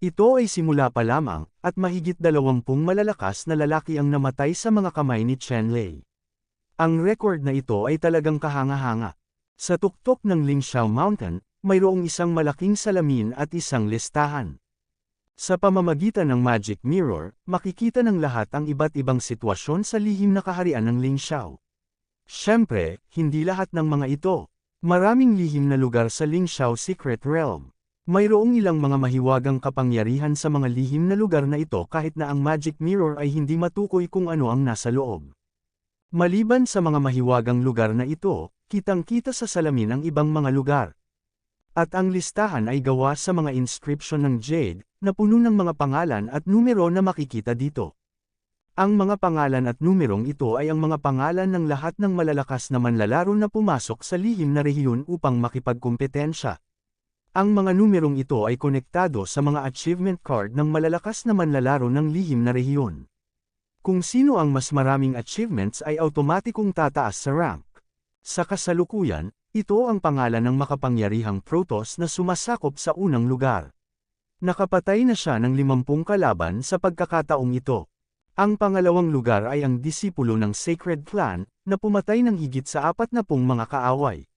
Ito ay simula pa lamang, at mahigit 20 malalakas na lalaki ang namatay sa mga kamay ni Chen-Lei. Ang record na ito ay talagang kahanga-hanga. Sa tuktok ng Lingxiao Mountain, mayroong isang malaking salamin at isang listahan. Sa pamamagitan ng Magic Mirror, makikita ng lahat ang iba't ibang sitwasyon sa lihim na kaharian ng Lingxiao. Siyempre, hindi lahat ng mga ito. Maraming lihim na lugar sa Lingxiao Secret Realm. Mayroong ilang mga mahiwagang kapangyarihan sa mga lihim na lugar na ito kahit na ang Magic Mirror ay hindi matukoy kung ano ang nasa loob. Maliban sa mga mahiwagang lugar na ito, kitang-kita sa salamin ang ibang mga lugar. At ang listahan ay gawa sa mga inscription ng Jade, na puno ng mga pangalan at numero na makikita dito. Ang mga pangalan at numerong ito ay ang mga pangalan ng lahat ng malalakas na manlalaro na pumasok sa lihim na rehiyon upang makipagkumpetensya. Ang mga numerong ito ay konektado sa mga achievement card ng malalakas na manlalaro ng lihim na rehiyon. Kung sino ang mas maraming achievements ay automatikong tataas sa rank. Sa kasalukuyan, ito ang pangalan ng makapangyarihang Protoss na sumasakop sa unang lugar. Nakapatay na siya ng 50 kalaban sa pagkakataong ito. Ang pangalawang lugar ay ang disipulo ng Sacred Clan, na pumatay ng higit sa 40 mga kaaway.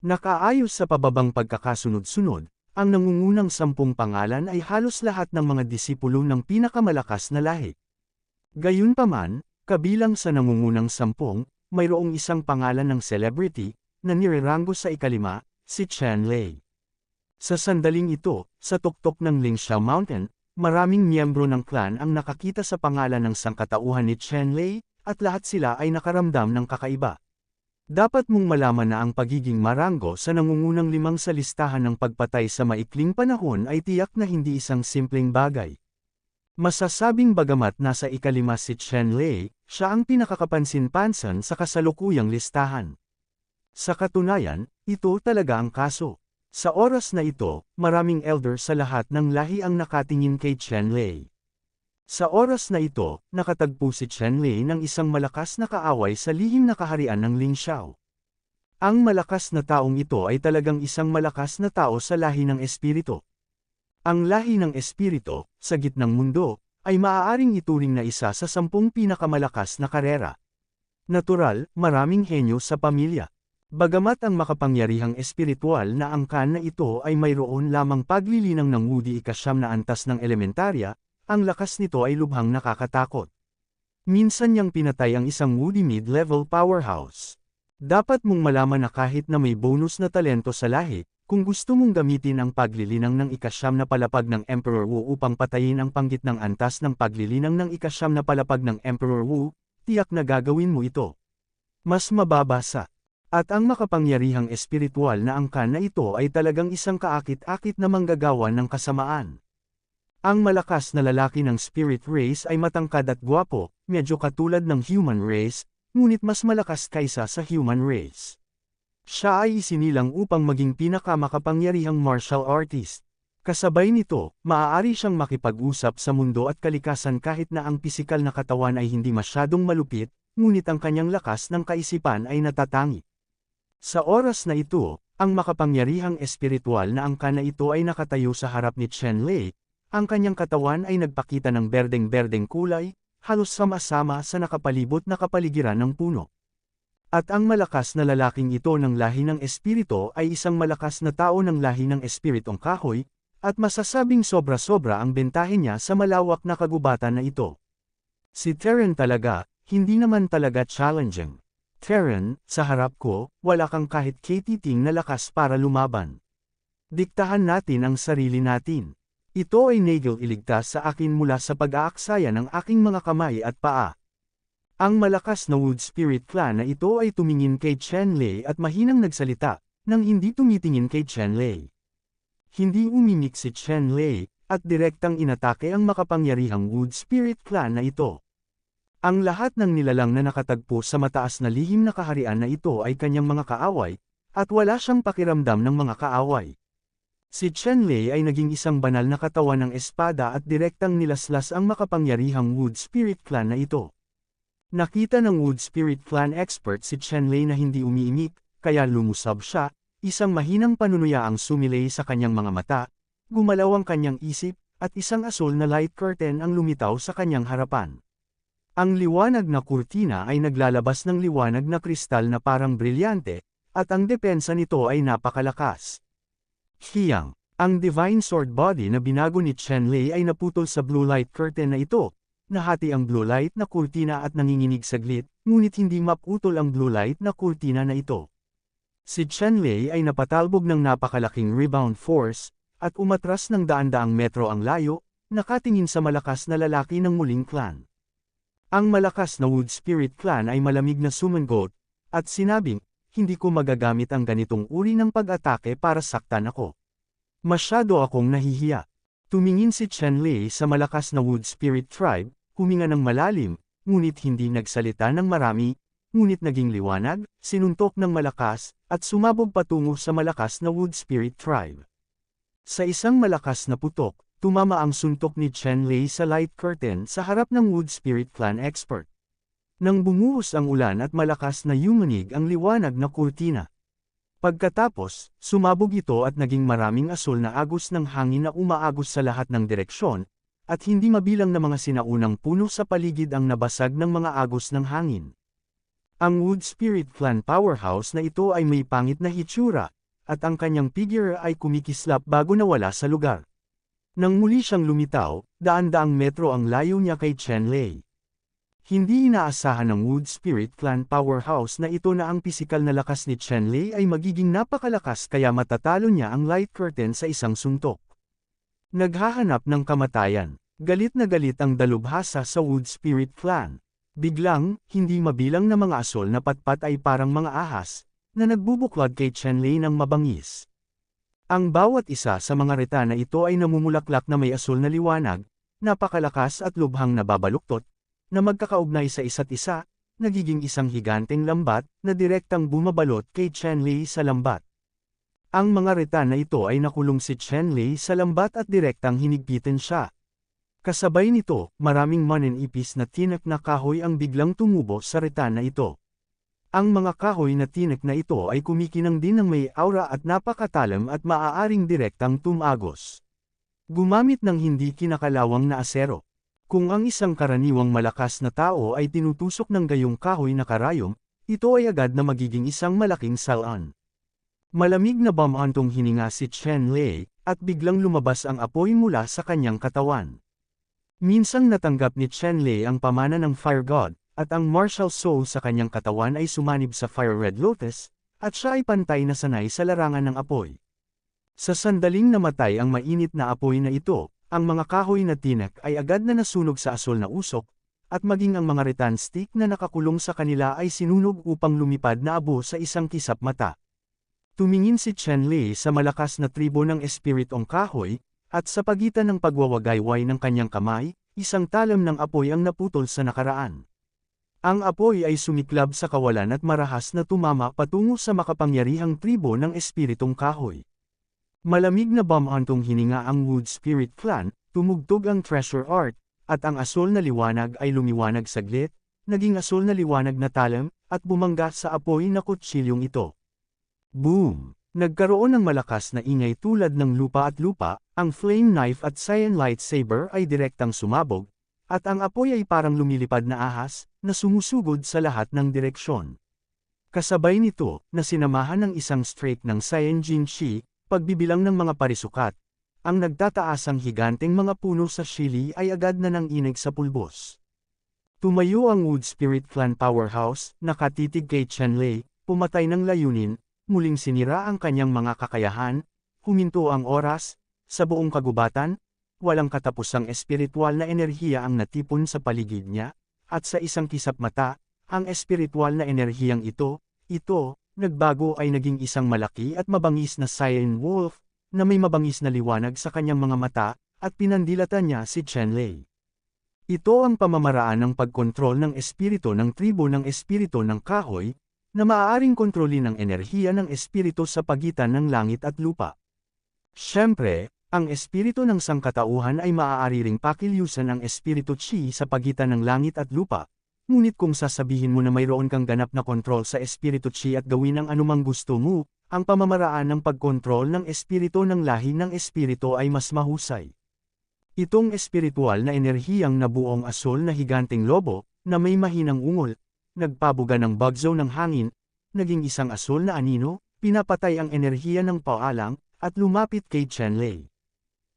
Nakaayos sa pababang pagkakasunod-sunod, ang nangungunang 10 pangalan ay halos lahat ng mga disipulo ng pinakamalakas na lahi. Gayunpaman, kabilang sa nangungunang 10, mayroong isang pangalan ng celebrity, na nireranggo sa ika-5, si Chen-Lei. Sa sandaling ito, sa tuktok ng Lingxiao Mountain, maraming miyembro ng clan ang nakakita sa pangalan ng sangkatauhan ni Chen-Lei, at lahat sila ay nakaramdam ng kakaiba. Dapat mong malaman na ang pagiging marango sa nangungunang 5 sa listahan ng pagpatay sa maikling panahon ay tiyak na hindi isang simpleng bagay. Masasabing bagamat nasa ika-5 si Chen-Lei, siya ang pinakakapansin-pansin sa kasalukuyang listahan. Sa katunayan, ito talaga ang kaso. Sa oras na ito, maraming elder sa lahat ng lahi ang nakatingin kay Chen-Lei. Sa oras na ito, nakatagpo si Chen-Lei ng isang malakas na kaaway sa lihim na kaharian ng Lingxiao. Ang malakas na taong ito ay talagang isang malakas na tao sa lahi ng espiritu. Ang lahi ng espiritu, sa gitnang mundo, ay maaaring ituring na isa sa 10 pinakamalakas na karera. Natural, maraming henyo sa pamilya. Bagamat ang makapangyarihang espiritual na angkan na ito ay mayroon lamang paglilinang ng Wudi ika-9 na antas ng elementarya, ang lakas nito ay lubhang nakakatakot. Minsan niyang pinatay ang isang Wudi mid-level powerhouse. Dapat mong malaman na kahit na may bonus na talento sa lahi, kung gusto mong gamitin ang paglilinang ng ika-9 na palapag ng Emperor Wu upang patayin ang panggitnang antas ng paglilinang ng ika-9 na palapag ng Emperor Wu, tiyak na gagawin mo ito. Mas mababasa. At ang makapangyarihang espiritual na angkan na ito ay talagang isang kaakit-akit na manggagawa ng kasamaan. Ang malakas na lalaki ng spirit race ay matangkad at gwapo, medyo katulad ng human race, ngunit mas malakas kaysa sa human race. Siya ay isinilang upang maging pinakamakapangyarihang martial artist. Kasabay nito, maaari siyang makipag-usap sa mundo at kalikasan kahit na ang pisikal na katawan ay hindi masyadong malupit, ngunit ang kanyang lakas ng kaisipan ay natatangi. Sa oras na ito, ang makapangyarihang espiritual na angkan na ito ay nakatayo sa harap ni Chen-Lei, ang kanyang katawan ay nagpakita ng berdeng-berdeng kulay, halos sama-sama sa nakapalibot na kapaligiran ng puno. At ang malakas na lalaking ito ng lahi ng espiritu ay isang malakas na tao ng lahi ng espiritong kahoy, at masasabing sobra-sobra ang bentahe niya sa malawak na kagubatan na ito. Si Terran talaga, hindi naman talaga challenging. Terran, sa harap ko, wala kang kahit katiting na lakas para lumaban. Diktahan natin ang sarili natin. Ito ay nagil iligtas sa akin mula sa pag-aaksaya ng aking mga kamay at paa. Ang malakas na Wood Spirit Clan na ito ay tumingin kay Chen Lei at mahinang nagsalita, nang hindi tumitingin kay Chen Lei. Hindi umimik si Chen Lei, at direktang inatake ang makapangyarihang Wood Spirit Clan na ito. Ang lahat ng nilalang na nakatagpo sa mataas na lihim na kaharian na ito ay kanyang mga kaaway, at wala siyang pakiramdam ng mga kaaway. Si Chen Lei ay naging isang banal na katawan ng espada at direktang nilaslas ang makapangyarihang Wood Spirit Clan na ito. Nakita ng Wood Spirit Clan expert si Chen Lei na hindi umiimik, kaya lumusab siya, isang mahinang panunuyaang sumilay sa kanyang mga mata, gumalaw ang kanyang isip, at isang asul na light curtain ang lumitaw sa kanyang harapan. Ang liwanag na kurtina ay naglalabas ng liwanag na kristal na parang brilyante, at ang depensa nito ay napakalakas. Hiyang, ang Divine Sword Body na binago ni Chen Lei ay naputol sa blue light curtain na ito. Nahati ang blue light na kurtina at nanginginig saglit, ngunit hindi maputol ang blue light na kurtina na ito. Si Chen Lei ay napatalbog ng napakalaking rebound force, at umatras ng daan-daang metro ang layo, nakatingin sa malakas na lalaki ng muling clan. Ang malakas na Wood Spirit Clan ay malamig na sumangot, at sinabing, hindi ko magagamit ang ganitong uri ng pag-atake para saktan ako. Masyado akong nahihiya. Tumingin si Chen Lei sa malakas na Wood Spirit Tribe, huminga ng malalim, ngunit hindi nagsalita ng marami, ngunit naging liwanag, sinuntok ng malakas, at sumabog patungo sa malakas na Wood Spirit Tribe. Sa isang malakas na putok, tumama ang suntok ni Chen Lei sa light curtain sa harap ng Wood Spirit Clan expert. Nang bumuhos ang ulan at malakas na yumanig ang liwanag na kurtina. Pagkatapos, sumabog ito at naging maraming asul na agos ng hangin na umaagos sa lahat ng direksyon, at hindi mabilang na mga sinaunang puno sa paligid ang nabasag ng mga agos ng hangin. Ang Wood Spirit Clan powerhouse na ito ay may pangit na hitsura, at ang kanyang figure ay kumikislap bago nawala sa lugar. Nang muli siyang lumitaw, daan-daang metro ang layo niya kay Chen Lei. Hindi inaasahan ng Wood Spirit Clan powerhouse na ito na ang pisikal na lakas ni Chen Lei ay magiging napakalakas kaya matatalo niya ang light curtain sa isang suntok. Naghahanap ng kamatayan. Galit na galit ang dalubhasa sa Wood Spirit Clan. Biglang, hindi mabilang na mga asol na patpat ay parang mga ahas, na nagbubuklod kay Chen Lei ng mabangis. Ang bawat isa sa mga reta na ito ay namumulaklak na may asul na liwanag, napakalakas at lubhang nababaluktot, na magkakaugnay sa isa't isa, nagiging isang higanteng lambat na direktang bumabalot kay Chen Lei sa lambat. Ang mga reta na ito ay nakulong si Chen Lei sa lambat at direktang hinigpitan siya. Kasabay nito, maraming maninipis na tinak na kahoy ang biglang tumubo sa reta na ito. Ang mga kahoy na tinak na ito ay kumikinang din ng may aura at napakatalam at maaaring direktang tumagos. Gumamit ng hindi kinakalawang na asero. Kung ang isang karaniwang malakas na tao ay tinutusok ng gayong kahoy na karayom, ito ay agad na magiging isang malaking salan. Malamig na bamantong hininga si Chen Lei, at biglang lumabas ang apoy mula sa kanyang katawan. Minsang natanggap ni Chen Lei ang pamana ng Fire God, at ang martial soul sa kanyang katawan ay sumanib sa Fire Red Lotus, at siya ay pantay na sanay sa larangan ng apoy. Sa sandaling namatay ang mainit na apoy na ito, ang mga kahoy na tinak ay agad na nasunog sa asol na usok, at maging ang mga rattan stick na nakakulong sa kanila ay sinunog upang lumipad na abo sa isang kisap mata. Tumingin si Chen Lei sa malakas na tribo ng espiritong kahoy, at sa pagitan ng pagwawagayway ng kanyang kamay, isang talam ng apoy ang naputol sa nakaraan. Ang apoy ay sumiklab sa kawalan at marahas na tumama patungo sa makapangyarihang tribo ng espiritong kahoy. Malamig na bamantong hininga ang Wood Spirit Clan, tumugtog ang treasure art, at ang asol na liwanag ay lumiwanag saglit, naging asol na liwanag na talam, at bumangga sa apoy na kutsilyong ito. Boom! Nagkaroon ng malakas na ingay tulad ng lupa at lupa, ang flame knife at cyan lightsaber ay direktang sumabog, at ang apoy ay parang lumilipad na ahas, na sumusugod sa lahat ng direksyon. Kasabay nito, na sinamahan ng isang streak ng Cyan Jinshi, pagbibilang ng mga parisukat, ang nagtataasang higanteng mga puno sa Shili ay agad na nanginig sa pulbos. Tumayo ang Wood Spirit Clan Powerhouse, nakatitig kay Chenlei, pumatay ng layunin, muling sinira ang kanyang mga kakayahan, huminto ang oras, sa buong kagubatan, walang katapusang espiritual na enerhiya ang natipon sa paligid niya, at sa isang kisap mata, ang espiritual na enerhiyang ito, nagbago ay naging isang malaki at mabangis na Cyan Wolf, na may mabangis na liwanag sa kanyang mga mata, at pinandilatan niya si Chenlei. Ito ang pamamaraan ng pagkontrol ng espiritu ng tribo ng espiritu ng kahoy, na maaaring kontrolin ang enerhiya ng espiritu sa pagitan ng langit at lupa. Siyempre, ang espiritu ng sangkatauhan ay maaari ring pakilyusan ang espiritu Chi sa pagitan ng langit at lupa. Ngunit kung sasabihin mo na mayroon kang ganap na kontrol sa espiritu Chi at gawin ang anumang gusto mo, ang pamamaraan ng pagkontrol ng espiritu ng lahi ng espiritu ay mas mahusay. Itong espiritual na enerhiyang nabuong asol na higanteng lobo, na may mahinang ungol, nagpabuga ng bagzo ng hangin, naging isang asol na anino, pinapatay ang enerhiya ng paalang, at lumapit kay Chenlei.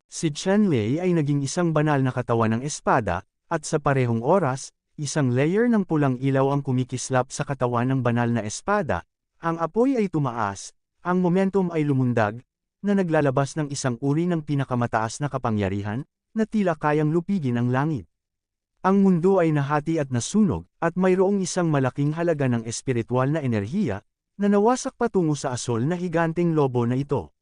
Si Chenlei ay naging isang banal na katawan ng espada, at sa parehong oras, isang layer ng pulang ilaw ang kumikislap sa katawan ng banal na espada, ang apoy ay tumaas, ang momentum ay lumundag, na naglalabas ng isang uri ng pinakamataas na kapangyarihan, na tila kayang lupigin ang langit. Ang mundo ay nahati at nasunog, at mayroong isang malaking halaga ng espiritual na enerhiya, na nawasak patungo sa asol na higanteng lobo na ito.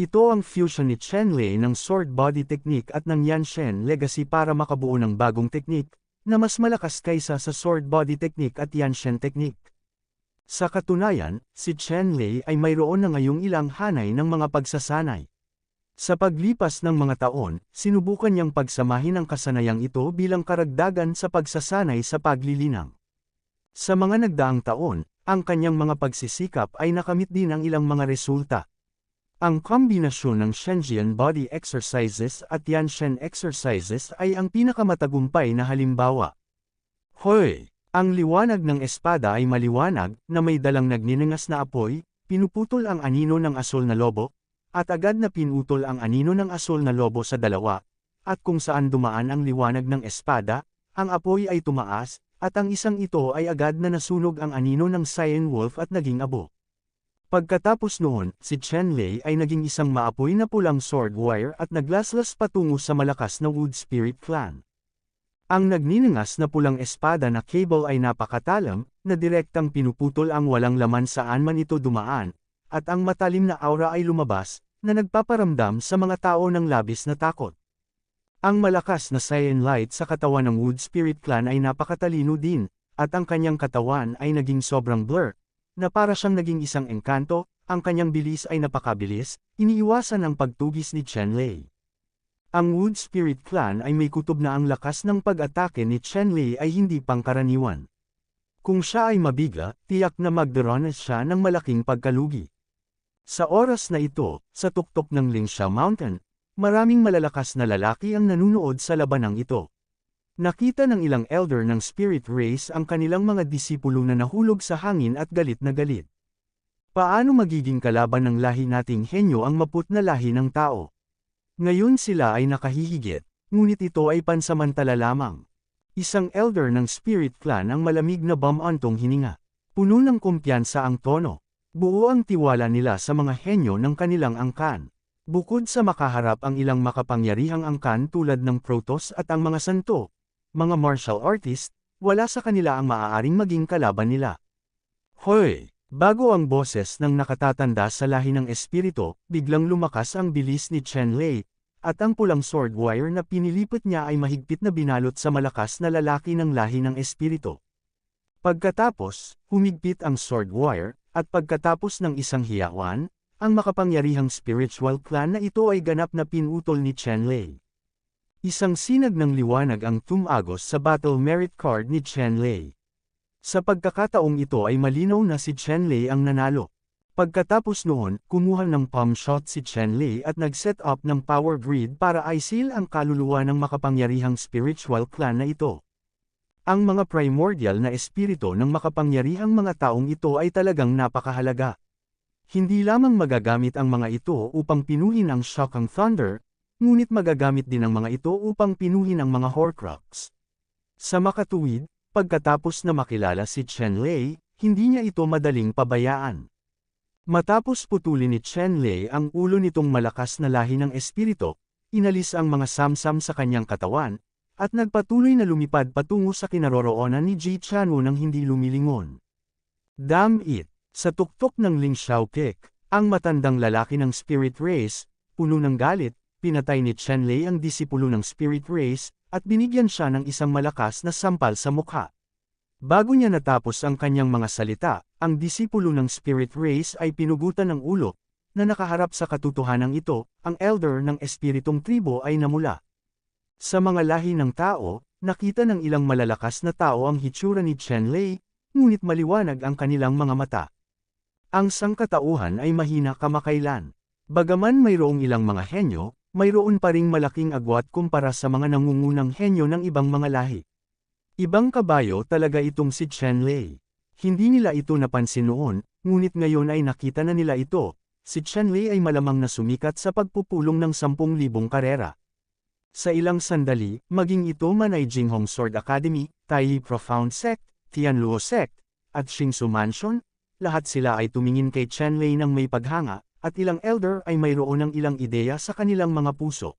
Ito ang fusion ni Chenlei ng sword body technique at ng Yanshen legacy para makabuo ng bagong technique, na mas malakas kaysa sa sword body technique at Yanshen technique. Sa katunayan, si Chenlei ay mayroon na ngayong ilang hanay ng mga pagsasanay. Sa paglipas ng mga taon, sinubukan niyang pagsamahin ang kasanayang ito bilang karagdagan sa pagsasanay sa paglilinang. Sa mga nagdaang taon, ang kanyang mga pagsisikap ay nakamit din ang ilang mga resulta. Ang kombinasyon ng Shenjian Body Exercises at Yanshen Exercises ay ang pinakamatagumpay na halimbawa. Hoy! Ang liwanag ng espada ay maliwanag, na may dalang nagniningas na apoy, pinuputol ang anino ng asol na lobo, at agad na pinutol ang anino ng asol na lobo sa dalawa, at kung saan dumaan ang liwanag ng espada, ang apoy ay tumaas, at ang isang ito ay agad na nasunog ang anino ng Cyan Wolf at naging abo. Pagkatapos noon, si Chenlei ay naging isang maapoy na pulang sword wire at naglaslas patungo sa malakas na Wood Spirit Clan. Ang nagniningas na pulang espada na cable ay napakatalam, na direktang pinuputol ang walang laman saan man ito dumaan, at ang matalim na aura ay lumabas, na nagpaparamdam sa mga tao ng labis na takot. Ang malakas na Cyan Light sa katawan ng Wood Spirit Clan ay napakatalino din, at ang kanyang katawan ay naging sobrang blur, na para siyang naging isang engkanto, ang kanyang bilis ay napakabilis, iniiwasan ang pagtugis ni Chenlei. Ang Wood Spirit Clan ay may kutob na ang lakas ng pag-atake ni Chenlei ay hindi pangkaraniwan. Kung siya ay mabigla, tiyak na magdaranas siya ng malaking pagkalugi. Sa oras na ito, sa tuktok ng Lingsha Mountain, maraming malalakas na lalaki ang nanunood sa labanang ito. Nakita ng ilang elder ng Spirit Race ang kanilang mga disipulo na nahulog sa hangin at galit na galit. Paano magiging kalaban ng lahi nating henyo ang maput na lahi ng tao? Ngayon sila ay nakahihigit, ngunit ito ay pansamantala lamang. Isang elder ng Spirit Clan ang malamig na bumantong hininga. Puno ng kumpiyansa ang tono. Buo ang tiwala nila sa mga henyo ng kanilang angkan. Bukod sa makaharap ang ilang makapangyarihang angkan tulad ng Protoss at ang mga santo, mga martial artist, wala sa kanila ang maaaring maging kalaban nila. Hoy! Bago ang boses ng nakatatanda sa lahi ng espiritu, biglang lumakas ang bilis ni Chenlei, at ang pulang sword wire na pinilipot niya ay mahigpit na binalot sa malakas na lalaki ng lahi ng espiritu. Pagkatapos, humigpit ang sword wire, at pagkatapos ng isang hiyawan, ang makapangyarihang spiritual clan na ito ay ganap na pinutol ni Chenlei. Isang sinag ng liwanag ang tumagos sa battle merit card ni Chenlei. Sa pagkakataong ito ay malinaw na si Chenlei ang nanalo. Pagkatapos noon, kumuha ng palm shot si Chenlei at nag-set up ng power grid para i-seal ang kaluluwa ng makapangyarihang spiritual clan na ito. Ang mga primordial na espiritu ng makapangyarihang mga taong ito ay talagang napakahalaga. Hindi lamang magagamit ang mga ito upang pinuhin ang Shockang Thunder, ngunit magagamit din ang mga ito upang pinuhin ang mga Horcrux. Sa makatuwid, pagkatapos na makilala si Chenlei, hindi niya ito madaling pabayaan. Matapos putulin ni Chenlei ang ulo nitong malakas na lahi ng espiritu, inalis ang mga samsam sa kanyang katawan, at nagpatuloy na lumipad patungo sa kinaroroonan ni Ji Chanwu nang hindi lumilingon. Damn it! Sa tuktok ng Ling Xiaopik, ang matandang lalaki ng Spirit Race, puno ng galit, pinatay ni Chenlei ang disipulo ng Spirit Race, at binigyan siya ng isang malakas na sampal sa mukha. Bago niya natapos ang kanyang mga salita, ang disipulo ng Spirit Race ay pinugutan ng ulo, na nakaharap sa katotohanan ito, ang elder ng espiritong tribo ay namula. Sa mga lahi ng tao, nakita ng ilang malalakas na tao ang hitsura ni Chenlei, ngunit maliwanag ang kanilang mga mata. Ang sangkatauhan ay mahina kamakailan. Bagaman mayroong ilang mga henyo, mayroon pa ring malaking agwat kumpara sa mga nangungunang henyo ng ibang mga lahi. Ibang kabayo talaga itong si Chenlei. Hindi nila ito napansin noon, ngunit ngayon ay nakita na nila ito. Si Chenlei ay malamang na sumikat sa pagpupulong ng 10,000 karera. Sa ilang sandali, maging ito man ay Jinghong Sword Academy, Tai Profound Sect, Tianluo Sect, at Xingsu Mansion, lahat sila ay tumingin kay Chenlei ng may paghanga, at ilang elder ay mayroon ng ilang ideya sa kanilang mga puso.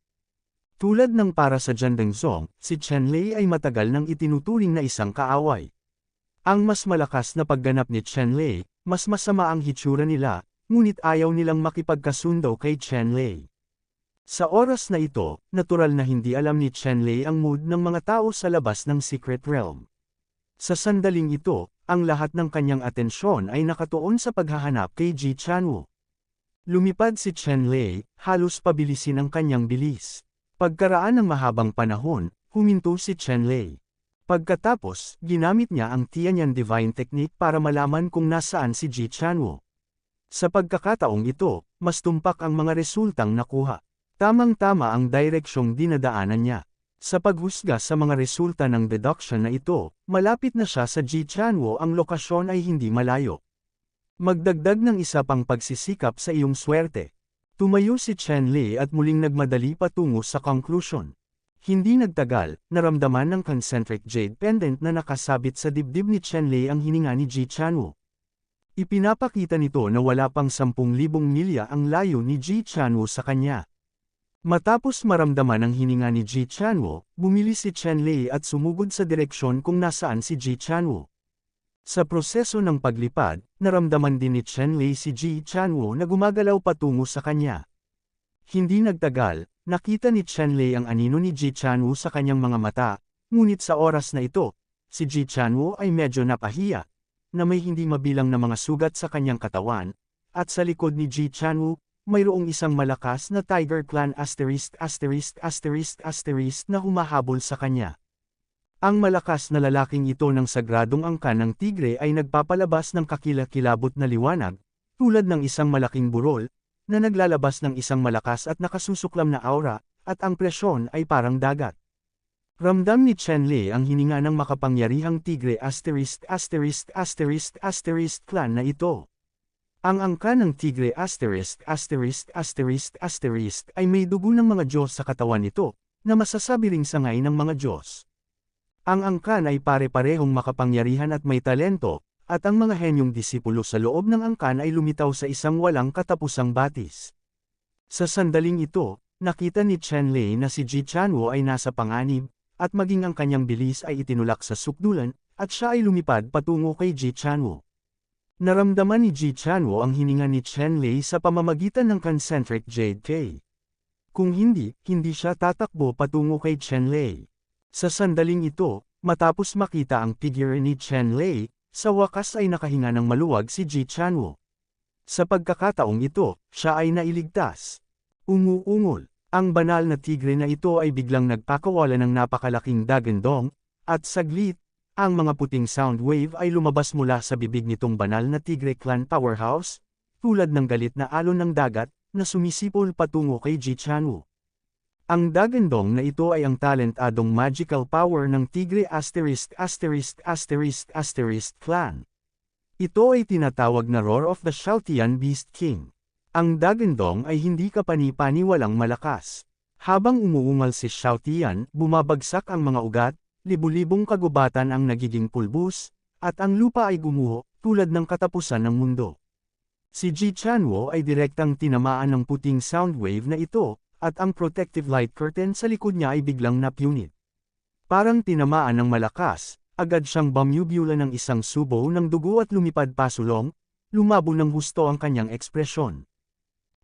Tulad ng para sa Jiandeng Zong, si Chenlei ay matagal nang itinuturing na isang kaaway. Ang mas malakas na pagganap ni Chenlei, mas masama ang hitsura nila, ngunit ayaw nilang makipagkasundo kay Chenlei. Sa oras na ito, natural na hindi alam ni Chenlei ang mood ng mga tao sa labas ng Secret Realm. Sa sandaling ito, ang lahat ng kanyang atensyon ay nakatuon sa paghahanap kay Ji Chanwu. Lumipad si Chenlei, halos pabilisin ang kanyang bilis. Pagkaraan ng mahabang panahon, huminto si Chenlei. Pagkatapos, ginamit niya ang Tianyan Divine Technique para malaman kung nasaan si Ji Chanwu. Sa pagkakataong ito, mas tumpak ang mga resultang nakuha. Tamang-tama ang direksyong dinadaanan niya. Sa paghusga sa mga resulta ng deduction na ito, malapit na siya sa Ji Chanwu, ang lokasyon ay hindi malayo. Magdagdag ng isa pang pagsisikap sa iyong swerte. Tumayo si Chenlei at muling nagmadali patungo sa conclusion. Hindi nagtagal, naramdaman ng concentric jade pendant na nakasabit sa dibdib ni Chenlei ang hininga ni Ji Chanwu. Ipinapakita nito na wala pang 10,000 milya ang layo ni Ji Chanwu sa kanya. Matapos maramdaman ang hininga ni Ji Chanwu, bumili si Chenlei at sumugod sa direksyon kung nasaan si Ji Chanwu. Sa proseso ng paglipad, naramdaman din ni Chenlei si Ji Chanwu na gumagalaw patungo sa kanya. Hindi nagtagal, nakita ni Chenlei ang anino ni Ji Chanwu sa kanyang mga mata, ngunit sa oras na ito, si Ji Chanwu ay medyo napahiya, na may hindi mabilang na mga sugat sa kanyang katawan, at sa likod ni Ji Chanwu, mayroong isang malakas na Tiger Clan ***** na humahabol sa kanya. Ang malakas na lalaking ito ng sagradong angkan ng tigre ay nagpapalabas ng kakilakilabot na liwanag, tulad ng isang malaking burol, na naglalabas ng isang malakas at nakasusuklam na aura, at ang presyon ay parang dagat. Ramdam ni Chenlei ang hininga ng makapangyarihang tigre ***** clan na ito. Ang angkan ng tigre ***** ay may dugo ng mga Diyos sa katawan nito, na masasabi ring sangay ng mga Diyos. Ang angkan ay pare-parehong makapangyarihan at may talento, at ang mga henyong disipulo sa loob ng angkan ay lumitaw sa isang walang katapusang batis. Sa sandaling ito, nakita ni Chenlei na si Ji Chanwu ay nasa panganib, at maging ang kanyang bilis ay itinulak sa sukdulan, at siya ay lumipad patungo kay Ji Chanwu. Naramdaman ni Ji Chanwu ang hininga ni Chenlei sa pamamagitan ng concentric jade key. Kung hindi siya tatakbo patungo kay Chenlei. Sa sandaling ito, matapos makita ang figure ni Chenlei, sa wakas ay nakahinga ng maluwag si Ji Chanwu. Sa pagkakataong ito, siya ay nailigtas. Umuungol. Ang banal na tigre na ito ay biglang nagpakawala ng napakalaking dagandong, at saglit, ang mga puting sound wave ay lumabas mula sa bibig nitong banal na tigre clan powerhouse, tulad ng galit na alon ng dagat, na sumisipol patungo kay Ji Chanwu. Ang Dagandong na ito ay ang talentadong magical power ng Tigre clan. Ito ay tinatawag na Roar of the Shoutian Beast King. Ang Dagandong ay hindi kapani-paniwalang malakas. Habang umuungal si Shoutian, bumabagsak ang mga ugat, libu-libong kagubatan ang nagiging pulbus, at ang lupa ay gumuho, tulad ng katapusan ng mundo. Si Ji Chanwo ay direktang tinamaan ng puting sound wave na ito, at ang protective light curtain sa likod niya ay biglang napunit. Parang tinamaan ng malakas, agad siyang bumubula ng isang subo ng dugo at lumipad pasulong, lumabo ng husto ang kanyang ekspresyon.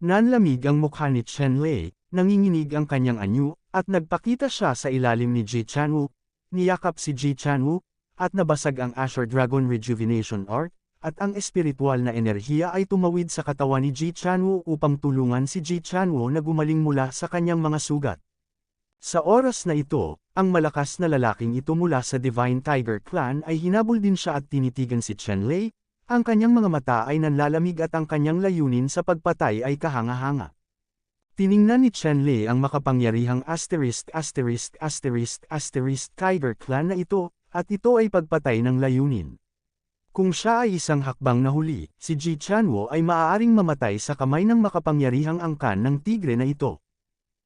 Nanlamig ang mukha ni Chen Lei, nanginginig ang kanyang anyo, at nagpakita siya sa ilalim ni Ji Chanwo, niyakap si Ji Chanwo, at nabasag ang Azure Dragon Rejuvenation Art, at ang espiritual na enerhiya ay tumawid sa katawan ni Ji Chanwo upang tulungan si Ji Chanwo na gumaling mula sa kanyang mga sugat. Sa oras na ito, ang malakas na lalaking ito mula sa Divine Tiger Clan ay hinabol din siya at tinitigan si Chen Lei, ang kanyang mga mata ay nanlalamig at ang kanyang layunin sa pagpatay ay kahanga-hanga. Tiningnan ni Chen Lei ang makapangyarihang Tiger Clan na ito, at ito ay pagpatay ng layunin. Kung siya ay isang hakbang na huli, si Ji Chanwo ay maaaring mamatay sa kamay ng makapangyarihang angkan ng tigre na ito.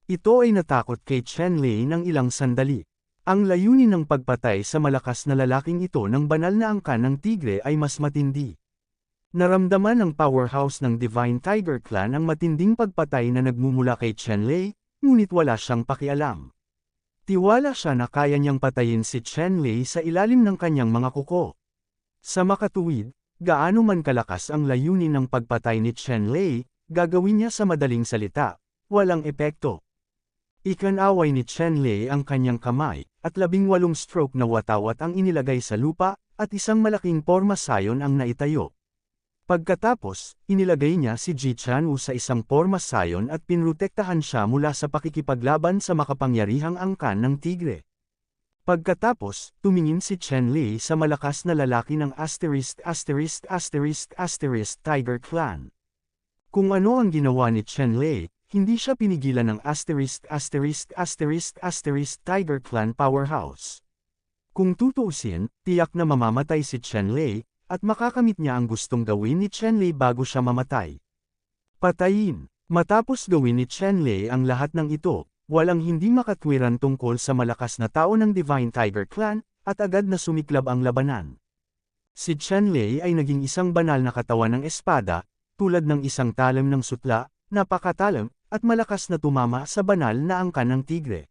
Ito ay natakot kay Chen Lei ng ilang sandali. Ang layunin ng pagpatay sa malakas na lalaking ito ng banal na angkan ng tigre ay mas matindi. Naramdaman ng powerhouse ng Divine Tiger Clan ang matinding pagpatay na nagmumula kay Chen Lei, ngunit wala siyang pakialam. Tiwala siya na kaya niyang patayin si Chen Lei sa ilalim ng kanyang mga kuko. Sa makatuwid, gaano man kalakas ang layunin ng pagpatay ni Chen Lei, gagawin niya sa madaling salita, walang epekto. Ikanaway ni Chen Lei ang kanyang kamay, at 18 stroke na watawat ang inilagay sa lupa, at isang malaking pormasayon ang naitayo. Pagkatapos, inilagay niya si Ji Chanwo sa isang pormasayon at pinrotektahan siya mula sa pakikipaglaban sa makapangyarihang angkan ng tigre. Pagkatapos, tumingin si Chen Lei sa malakas na lalaki ng Tiger Clan. Kung ano ang ginawa ni Chen Lei, hindi siya pinigilan ng Tiger Clan powerhouse. Kung tutuusin, tiyak na mamamatay si Chen Lei, at makakamit niya ang gustong gawin ni Chen Lei bago siya mamatay. Patayin. Matapos gawin ni Chen Lei ang lahat ng ito, walang hindi makatwiran tungkol sa malakas na tao ng Divine Tiger Clan, at agad na sumiklab ang labanan. Si Chen Lei ay naging isang banal na katawan ng espada, tulad ng isang talim ng sutla, napakatalim, at malakas na tumama sa banal na angkan ng tigre.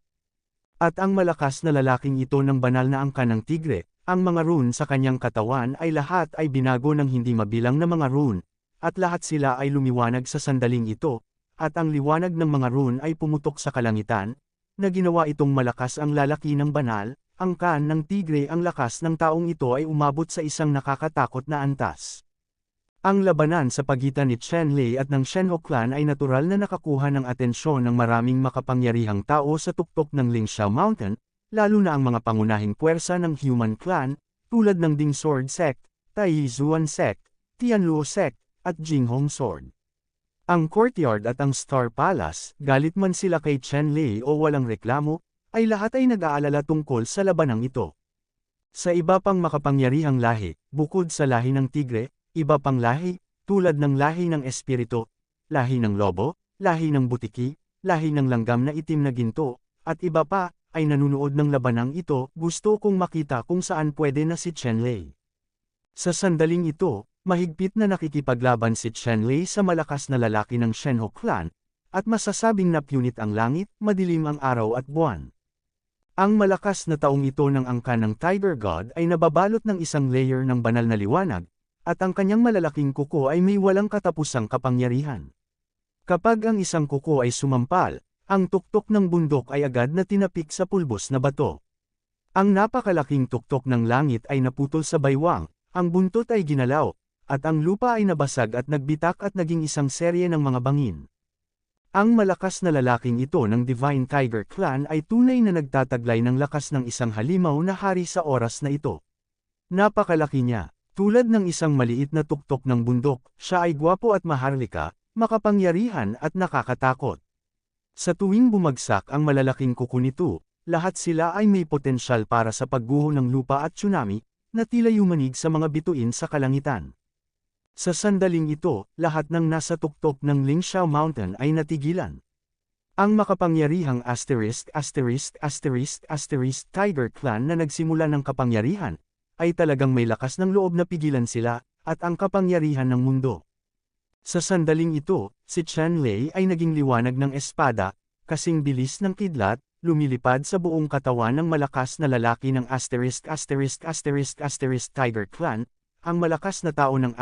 At ang malakas na lalaking ito ng banal na angkan ng tigre, ang mga rune sa kanyang katawan ay lahat ay binago ng hindi mabilang na mga rune, at lahat sila ay lumiwanag sa sandaling ito, at ang liwanag ng mga rune ay pumutok sa kalangitan, na ginawa itong malakas ang lalaki ng banal, angkan ng tigre. Ang lakas ng taong ito ay umabot sa isang nakakatakot na antas. Ang labanan sa pagitan ni Chen Lei at ng Shenhe Clan ay natural na nakakuha ng atensyon ng maraming makapangyarihang tao sa tuktok ng Lingxiao Mountain, lalo na ang mga pangunahing puwersa ng Human Clan, tulad ng Ding Sword Sect, Taizuan Sect, Tianluo Sect, at Jinghong Sword. Ang courtyard at ang Star Palace, galit man sila kay Chen Lei o walang reklamo, ay lahat ay nag-aalala tungkol sa labanang ito. Sa iba pang makapangyarihang lahi, bukod sa lahi ng tigre, iba pang lahi, tulad ng lahi ng espiritu, lahi ng lobo, lahi ng butiki, lahi ng langgam na itim na ginto, at iba pa, ay nanunood ng labanang ito. Gusto kong makita kung saan pwede na si Chen Lei. Sa sandaling ito, mahigpit na nakikipaglaban si Chen Lei sa malakas na lalaki ng Shenhe Clan, at masasabing napunit ang langit, madilim ang araw at buwan. Ang malakas na taong ito ng angkan ng Tiger God ay nababalot ng isang layer ng banal na liwanag, at ang kanyang malalaking kuko ay may walang katapusang kapangyarihan. Kapag ang isang kuko ay sumampal, ang tuktok ng bundok ay agad na tinapik sa pulbos na bato. Ang napakalaking tuktok ng langit ay naputol sa baywang, ang buntot ay ginalaw, at ang lupa ay nabasag at nagbitak at naging isang serye ng mga bangin. Ang malakas na lalaking ito ng Divine Tiger Clan ay tunay na nagtataglay ng lakas ng isang halimaw na hari sa oras na ito. Napakalaki niya, tulad ng isang maliit na tuktok ng bundok, siya ay gwapo at maharlika, makapangyarihan at nakakatakot. Sa tuwing bumagsak ang malalaking kuko nito, lahat sila ay may potensyal para sa pagguho ng lupa at tsunami, na tila yumanig sa mga bituin sa kalangitan. Sa sandaling ito, lahat ng nasa tuktok ng Lingxiao Mountain ay natigilan. Ang makapangyarihang Tiger Clan na nagsimula ng kapangyarihan, ay talagang may lakas ng loob na pigilan sila, at ang kapangyarihan ng mundo. Sa sandaling ito, si Chen Lei ay naging liwanag ng espada, kasing bilis ng kidlat, lumilipad sa buong katawan ng malakas na lalaki ng Tiger Clan, ang malakas na tao ng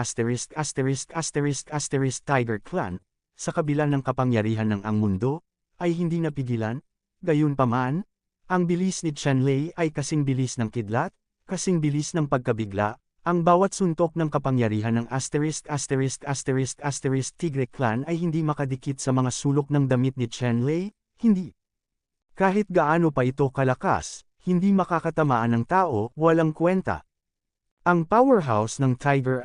Tiger Clan, sa kabila ng kapangyarihan ng ang mundo, ay hindi napigilan. Gayunpaman, ang bilis ni Chen Lei ay kasing bilis ng kidlat, kasing bilis ng pagkabigla, ang bawat suntok ng kapangyarihan ng Tigre Clan ay hindi makadikit sa mga sulok ng damit ni Chen Lei, hindi. Kahit gaano pa ito kalakas, hindi makakatamaan ng tao, walang kwenta. Ang powerhouse ng Tiger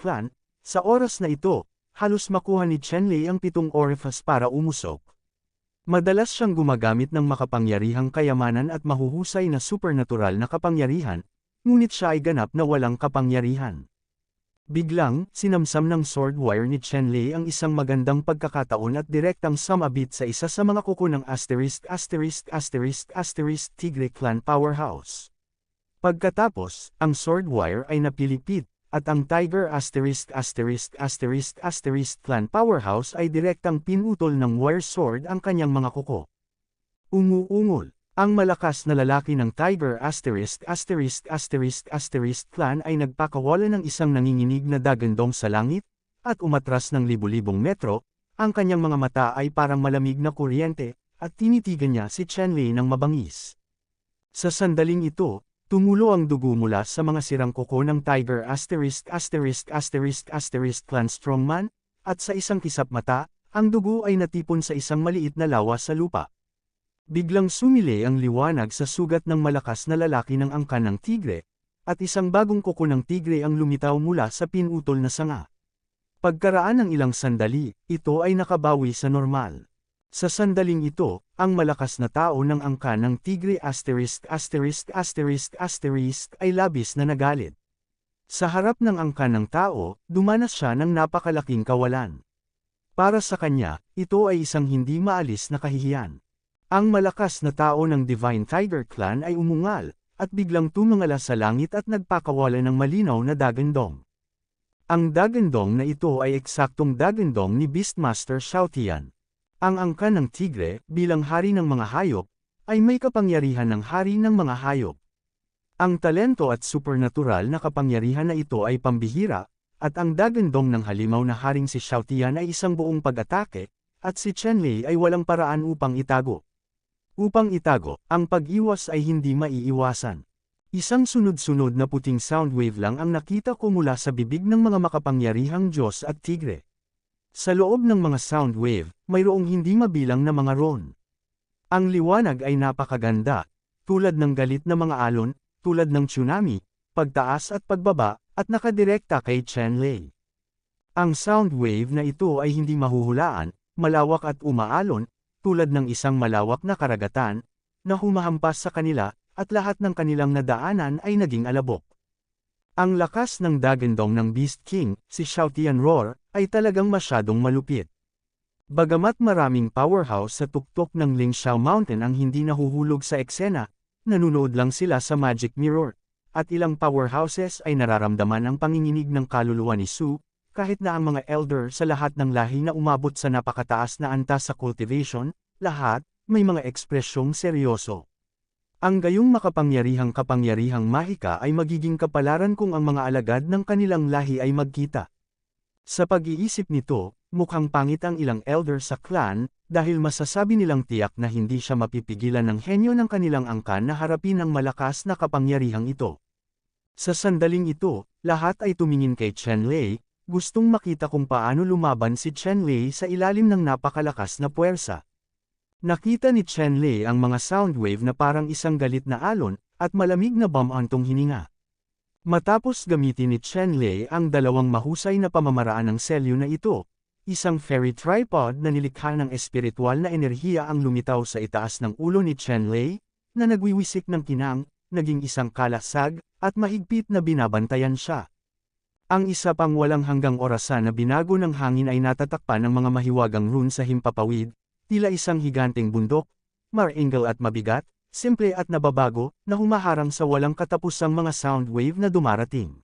Clan, sa oras na ito, halos makuha ni Chen Lei ang 7 orifice para umusok. Madalas siyang gumagamit ng makapangyarihang kayamanan at mahuhusay na supernatural na kapangyarihan, ngunit siya ay ganap na walang kapangyarihan. Biglang, sinamsam ng sword wire ni Chen Lei ang isang magandang pagkakataon at direktang sumabit sa isa sa mga kuko ng Tigre Clan powerhouse. Pagkatapos, ang sword wire ay napilipit, at ang Tiger Clan powerhouse ay direktang pinutol ng wire sword ang kanyang mga kuko. Umuungol. Ang malakas na lalaki ng Tiger Clan ay nagpakawala ng isang nanginginig na dagandong sa langit, at umatras ng libu-libong metro, ang kanyang mga mata ay parang malamig na kuryente, at tinitigan niya si Chen Lei ng mabangis. Sa sandaling ito, tumulo ang dugo mula sa mga sirang kuko ng Tiger Clan strongman, at sa isang kisap mata, ang dugo ay natipon sa isang maliit na lawa sa lupa. Biglang sumili ang liwanag sa sugat ng malakas na lalaki ng angkan ng tigre, at isang bagong kuko ng tigre ang lumitaw mula sa pinutol na sanga. Pagkaraan ng ilang sandali, ito ay nakabawi sa normal. Sa sandaling ito, ang malakas na tao ng angkan ng tigre ay labis na nagalit. Sa harap ng angkan ng tao, dumanas siya ng napakalaking kawalan. Para sa kanya, ito ay isang hindi maalis na kahihiyan. Ang malakas na tao ng Divine Tiger Clan ay umungal, at biglang tumingala sa langit at nagpakawala ng malinaw na dagandong. Ang dagandong na ito ay eksaktong dagandong ni Beastmaster Xiaotian. Ang angkan ng tigre, bilang hari ng mga hayop, ay may kapangyarihan ng hari ng mga hayop. Ang talento at supernatural na kapangyarihan na ito ay pambihira, at ang dagandong ng halimaw na haring si Xiaotian ay isang buong pag-atake, at si Chen Lei ay walang paraan upang itago. Upang itago, ang pag-iwas ay hindi maiiwasan. Isang sunod-sunod na puting sound wave lang ang nakita ko mula sa bibig ng mga makapangyarihang Diyos at tigre. Sa loob ng mga sound wave, mayroong hindi mabilang na mga ron. Ang liwanag ay napakaganda, tulad ng galit na mga alon, tulad ng tsunami, pagtaas at pagbaba, at nakadirekta kay Chen Lei. Ang sound wave na ito ay hindi mahuhulaan, malawak at umaalon, tulad ng isang malawak na karagatan, na humahampas sa kanila, at lahat ng kanilang nadaanan ay naging alabok. Ang lakas ng dagandong ng Beast King, si Xiaotian Roar, ay talagang masyadong malupit. Bagamat maraming powerhouse sa tuktok ng Lingxiao Mountain ang hindi nahuhulog sa eksena, nanunood lang sila sa Magic Mirror, at ilang powerhouses ay nararamdaman ang panginginig ng kaluluwa ni Su, kahit na ang mga elder sa lahat ng lahi na umabot sa napakataas na antas sa cultivation, lahat, may mga ekspresyong seryoso. Ang gayong makapangyarihang mahika ay magiging kapalaran kung ang mga alagad ng kanilang lahi ay magkita. Sa pag-iisip nito, mukhang pangit ang ilang elder sa clan, dahil masasabi nilang tiyak na hindi siya mapipigilan ng henyo ng kanilang angkan na harapin ang malakas na kapangyarihang ito. Sa sandaling ito, lahat ay tumingin kay Chen Lei, gustong makita kung paano lumaban si Chen Lei sa ilalim ng napakalakas na puwersa. Nakita ni Chen Lei ang mga sound wave na parang isang galit na alon, at malamig na bamantong hininga. Matapos gamitin ni Chen Lei ang dalawang mahusay na pamamaraan ng selyo na ito, isang fairy tripod na nilikha ng espiritual na enerhiya ang lumitaw sa itaas ng ulo ni Chenlei, na nagwiwisik ng kinang, naging isang kalasag, at mahigpit na binabantayan siya. Ang isa pang walang hanggang orasan na binago ng hangin ay natatakpan ng mga mahiwagang rune sa himpapawid, tila isang higanteng bundok, maringal at mabigat, simple at nababago, na humaharang sa walang katapusang mga sound wave na dumarating.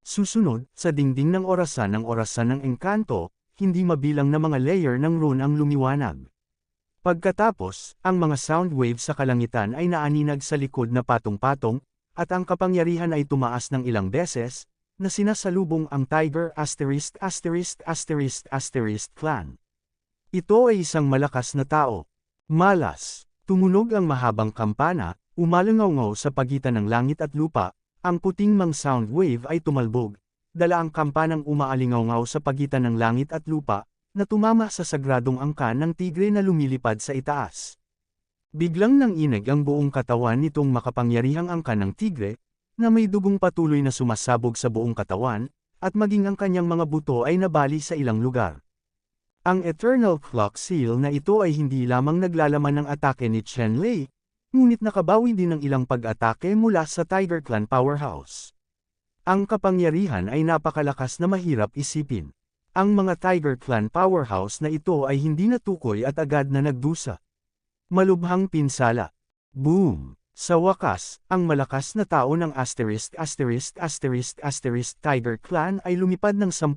Susunod, sa dingding ng orasan ng engkanto, hindi mabilang na mga layer ng rune ang lumiwanag. Pagkatapos, ang mga sound wave sa kalangitan ay naaninag sa likod na patong-patong, at ang kapangyarihan ay tumaas ng ilang beses, na sinasalubong ang Tiger ***** clan. Ito ay isang malakas na tao. Malas. Tumunog ang mahabang kampana, umalangaw sa pagitan ng langit at lupa, ang puting mang sound wave ay tumalbog, dala ang kampanang umaalingaw sa pagitan ng langit at lupa, na tumama sa sagradong angkan ng tigre na lumilipad sa itaas. Biglang nanginig ang buong katawan nitong makapangyarihang angkan ng tigre, na may dugong patuloy na sumasabog sa buong katawan, at maging ang kanyang mga buto ay nabali sa ilang lugar. Ang Eternal Clock Seal na ito ay hindi lamang naglalaman ng atake ni Chenlei, ngunit nakabawi din ng ilang pag-atake mula sa Tiger Clan Powerhouse. Ang kapangyarihan ay napakalakas na mahirap isipin. Ang mga Tiger Clan Powerhouse na ito ay hindi natukoy at agad na nagdusa. Malubhang pinsala. Boom! Sa wakas, ang malakas na tao ng Tiger Clan ay lumipad ng 10,000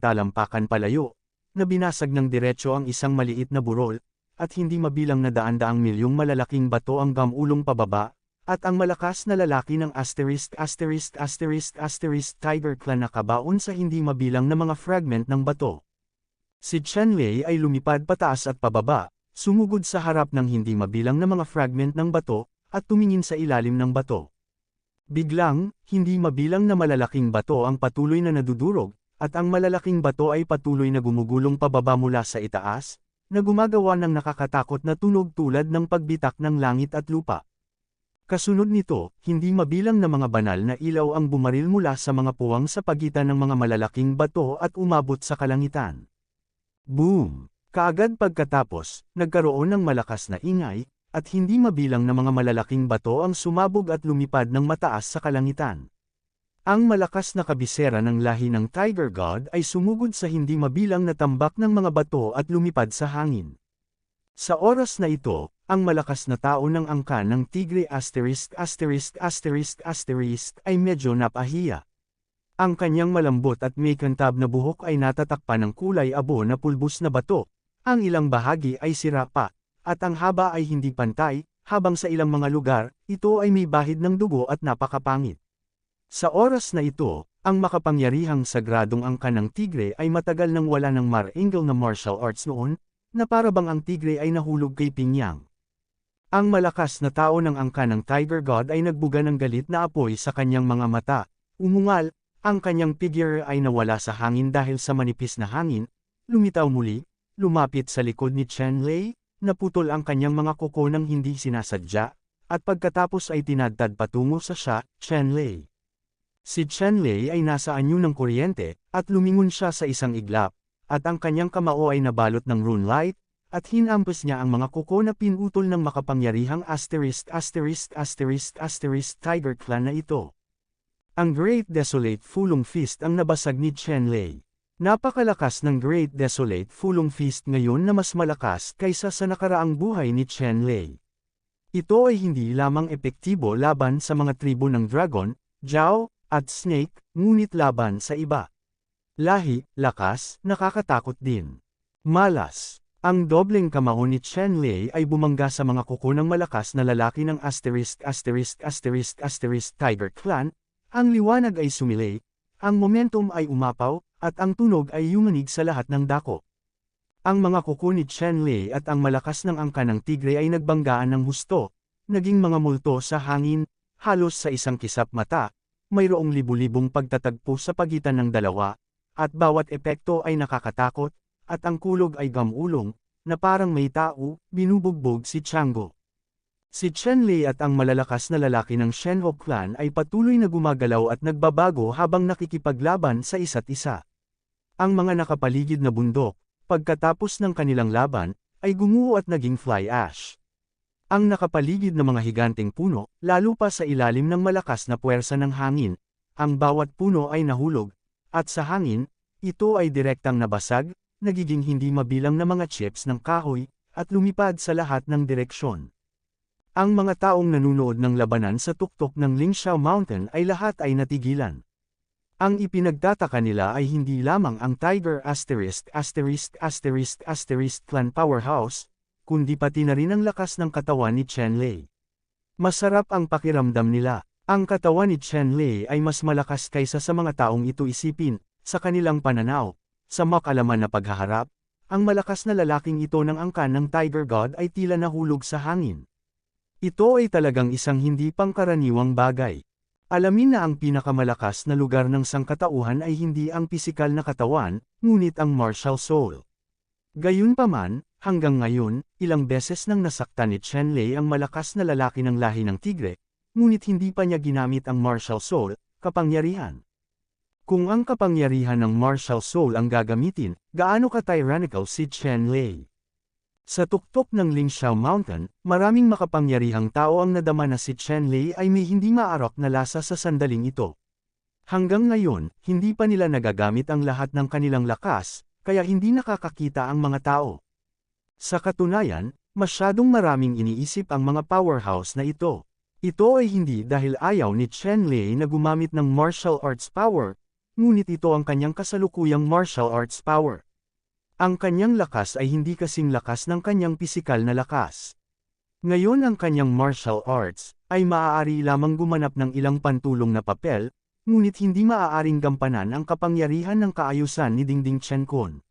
talampakan palayo, na binasag ng diretso ang isang maliit na burol, at hindi mabilang na daan-daang milyong malalaking bato ang gamulong pababa, at ang malakas na lalaki ng Tiger Clan nakabaon sa hindi mabilang na mga fragment ng bato. Si Chenlei ay lumipad pataas at pababa, sumugod sa harap ng hindi mabilang na mga fragment ng bato, at tumingin sa ilalim ng bato. Biglang, hindi mabilang na malalaking bato ang patuloy na nadudurog, at ang malalaking bato ay patuloy na gumugulong pababa mula sa itaas, na gumagawa ng nakakatakot na tunog tulad ng pagbitak ng langit at lupa. Kasunod nito, hindi mabilang na mga banal na ilaw ang bumaril mula sa mga puwang sa pagitan ng mga malalaking bato at umabot sa kalangitan. Boom! Kaagad pagkatapos, nagkaroon ng malakas na ingay, at hindi mabilang na mga malalaking bato ang sumabog at lumipad ng mataas sa kalangitan. Ang malakas na kabisera ng lahi ng Tiger God ay sumugod sa hindi mabilang na tambak ng mga bato at lumipad sa hangin. Sa oras na ito, ang malakas na tao ng angkan ng tigre **** ay medyo napahiya. Ang kanyang malambot at may kantab na buhok ay natatakpan ng kulay abo na pulbos na bato, ang ilang bahagi ay sira pa, at ang haba ay hindi pantay, habang sa ilang mga lugar, ito ay may bahid ng dugo at napakapangit. Sa oras na ito, ang makapangyarihang sagradong angkan ng tigre ay matagal nang wala ng maringal na martial arts noon, na para bang ang tigre ay nahulog kay Pingyang. Ang malakas na tao ng angkan ng Tiger God ay nagbuga ng galit na apoy sa kanyang mga mata, umungal, ang kanyang figure ay nawala sa hangin dahil sa manipis na hangin, lumitaw muli, lumapit sa likod ni Chenlei, naputol ang kanyang mga kuko nang hindi sinasadya, at pagkatapos ay tinadtad patungo sa Chenlei. Si Chenlei ay nasa anyo ng kuryente, at lumingon siya sa isang iglap, at ang kanyang kamao ay nabalot ng rune light, at hinampas niya ang mga kuko na pinutol ng makapangyarihang Tiger Clan na ito. Ang Great Desolate Fulong Fist ang nabasag ni Chenlei. Napakalakas ng Great Desolate Fulong Fist ngayon na mas malakas kaysa sa nakaraang buhay ni Chenlei. Ito ay hindi lamang epektibo laban sa mga tribo ng Dragon, Zhao, at Snake, ngunit laban sa iba. Lahi, lakas, nakakatakot din. Malas. Ang dobleng kamao ni Chenlei ay bumangga sa mga kuko ng malakas na lalaki ng Tiger Clan, ang liwanag ay sumilay, ang momentum ay umapaw, at ang tunog ay yumanig sa lahat ng dako. Ang mga kuko ni Chenlei at ang malakas ng angkan ng tigre ay nagbanggaan ng husto, naging mga multo sa hangin, halos sa isang kisap mata, mayroong libu-libong pagtatagpo sa pagitan ng dalawa, at bawat epekto ay nakakatakot, at ang kulog ay gamulong, na parang may tao, binubugbog si Chango. Si Chenlei at ang malalakas na lalaki ng Shenho Clan ay patuloy na gumagalaw at nagbabago habang nakikipaglaban sa isa't isa. Ang mga nakapaligid na bundok, pagkatapos ng kanilang laban, ay gumuho at naging fly ash. Ang nakapaligid na mga higanteng puno, lalo pa sa ilalim ng malakas na puwersa ng hangin, ang bawat puno ay nahulog, at sa hangin, ito ay direktang nabasag, nagiging hindi mabilang na mga chips ng kahoy, at lumipad sa lahat ng direksyon. Ang mga taong nanunood ng labanan sa tuktok ng Lingxiao Mountain ay lahat ay natigilan. Ang ipinagtataka nila ay hindi lamang ang Tiger ***** clan powerhouse, kundi pati na rin ang lakas ng katawan ni Chen Lei. Masarap ang pakiramdam nila. Ang katawan ni Chen Lei ay mas malakas kaysa sa mga taong ito isipin, sa kanilang pananaw, sa makalaman na paghaharap, ang malakas na lalaking ito ng angkan ng Tiger God ay tila nahulog sa hangin. Ito ay talagang isang hindi pangkaraniwang bagay. Alamin na ang pinakamalakas na lugar ng sangkatauhan ay hindi ang pisikal na katawan, ngunit ang martial soul. Gayunpaman, hanggang ngayon, ilang beses nang nasaktan ni Chen Lei ang malakas na lalaki ng lahi ng tigre, ngunit hindi pa niya ginamit ang martial soul, kapangyarihan. Kung ang kapangyarihan ng martial soul ang gagamitin, gaano ka-tyrannical si Chen Lei? Sa tuktok ng Lingxiao Mountain, maraming makapangyarihang tao ang nadama na si Chen Lei ay may hindi maarok na lasa sa sandaling ito. Hanggang ngayon, hindi pa nila nagagamit ang lahat ng kanilang lakas, kaya hindi nakakakita ang mga tao. Sa katunayan, masyadong maraming iniisip ang mga powerhouse na ito. Ito ay hindi dahil ayaw ni Chen Lei na gumamit ng martial arts power, ngunit ito ang kanyang kasalukuyang martial arts power. Ang kanyang lakas ay hindi kasing lakas ng kanyang pisikal na lakas. Ngayon ang kanyang martial arts ay maaari lamang gumanap ng ilang pantulong na papel, ngunit hindi maaaring gampanan ang kapangyarihan ng kaayusan ni Dingding Chen Kun.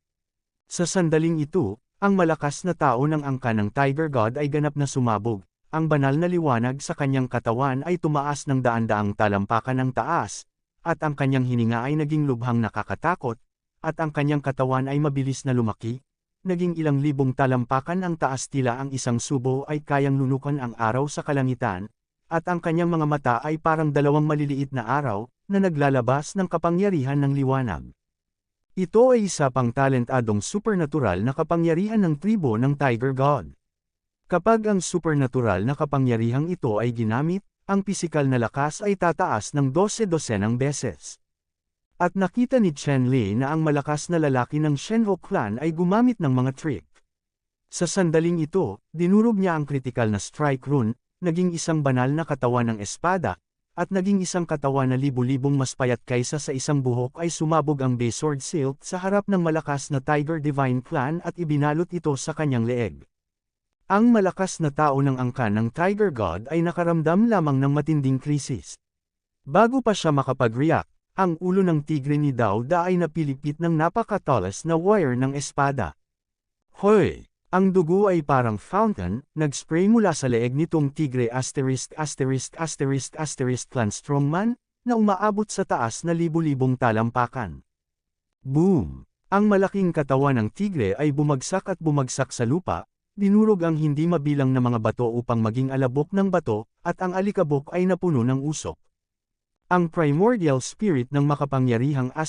Sa sandaling ito, ang malakas na tao ng angkan ng Tiger God ay ganap na sumabog, ang banal na liwanag sa kanyang katawan ay tumaas ng daan-daang talampakan ng taas, at ang kanyang hininga ay naging lubhang nakakatakot, at ang kanyang katawan ay mabilis na lumaki, naging ilang libong talampakan ang taas tila ang isang subo ay kayang lunukan ang araw sa kalangitan, at ang kanyang mga mata ay parang dalawang maliliit na araw, na naglalabas ng kapangyarihan ng liwanag. Ito ay isa pang talentadong supernatural na kapangyarihan ng tribo ng Tiger God. Kapag ang supernatural na kapangyarihang ito ay ginamit, ang pisikal na lakas ay tataas ng 12-dosenang beses. At nakita ni Chen Lei na ang malakas na lalaki ng Shenhou clan ay gumamit ng mga trick. Sa sandaling ito, dinurog niya ang kritikal na strike rune, naging isang banal na katawan ng espada, at naging isang katawan na libu-libong mas payat kaysa sa isang buhok ay sumabog ang base sword silk sa harap ng malakas na Tiger Divine Clan at ibinalot ito sa kanyang leeg. Ang malakas na tao ng angkan ng Tiger God ay nakaramdam lamang ng matinding krisis. Bago pa siya makapag-react, ang ulo ng tigre ni Dao Da ay napilipit ng napakatalas na wire ng espada. Hoy! Ang dugo ay parang fountain, nag-spray mula sa leeg nitong tigre ***** clan strongman, na umaabot sa taas na libu-libong talampakan. Boom! Ang malaking katawan ng tigre ay bumagsak at bumagsak sa lupa, dinurog ang hindi mabilang na mga bato upang maging alabok ng bato, at ang alikabok ay napuno ng usok. Ang primordial spirit ng makapangyarihang *****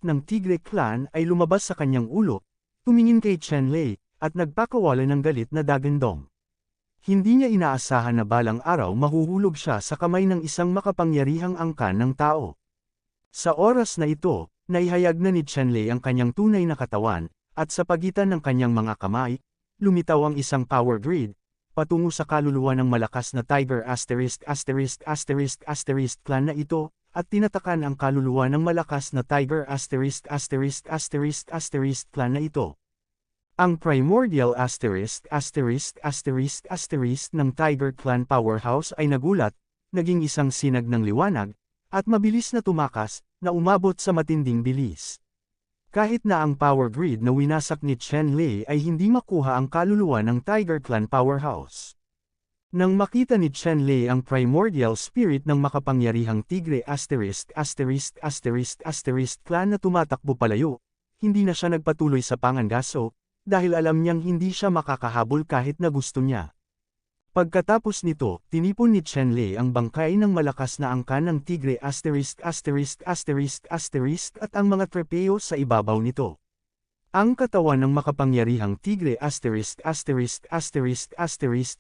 ng Tigre Clan ay lumabas sa kanyang ulo, tumingin kay Chen Lei, at nagpakawala ng galit na dagandong. Hindi niya inaasahan na balang araw mahuhulog siya sa kamay ng isang makapangyarihang angkan ng tao. Sa oras na ito, naihayag na ni Chen Lei ang kanyang tunay na katawan, at sa pagitan ng kanyang mga kamay, lumitaw ang isang power grid, patungo sa kaluluwa ng malakas na Tiger ***** clan na ito, at tinatakan ang kaluluwa ng malakas na Tiger ***** clan na ito. Ang primordial ***** ng Tiger Clan Powerhouse ay nagulat, naging isang sinag ng liwanag, at mabilis na tumakas, na umabot sa matinding bilis. Kahit na ang power grid na winasak ni Chen Lei ay hindi makuha ang kaluluwa ng Tiger Clan Powerhouse. Nang makita ni Chen Lei ang primordial spirit ng makapangyarihang tigre ***** clan na tumatakbo palayo, hindi na siya nagpatuloy sa pangangaso, dahil alam niyang hindi siya makakahabol kahit na gusto niya. Pagkatapos nito, tinipon ni Chen Lei ang bangkay ng malakas na angkan ng tigre ***** at ang mga trepeo sa ibabaw nito. Ang katawan ng makapangyarihang tigre *****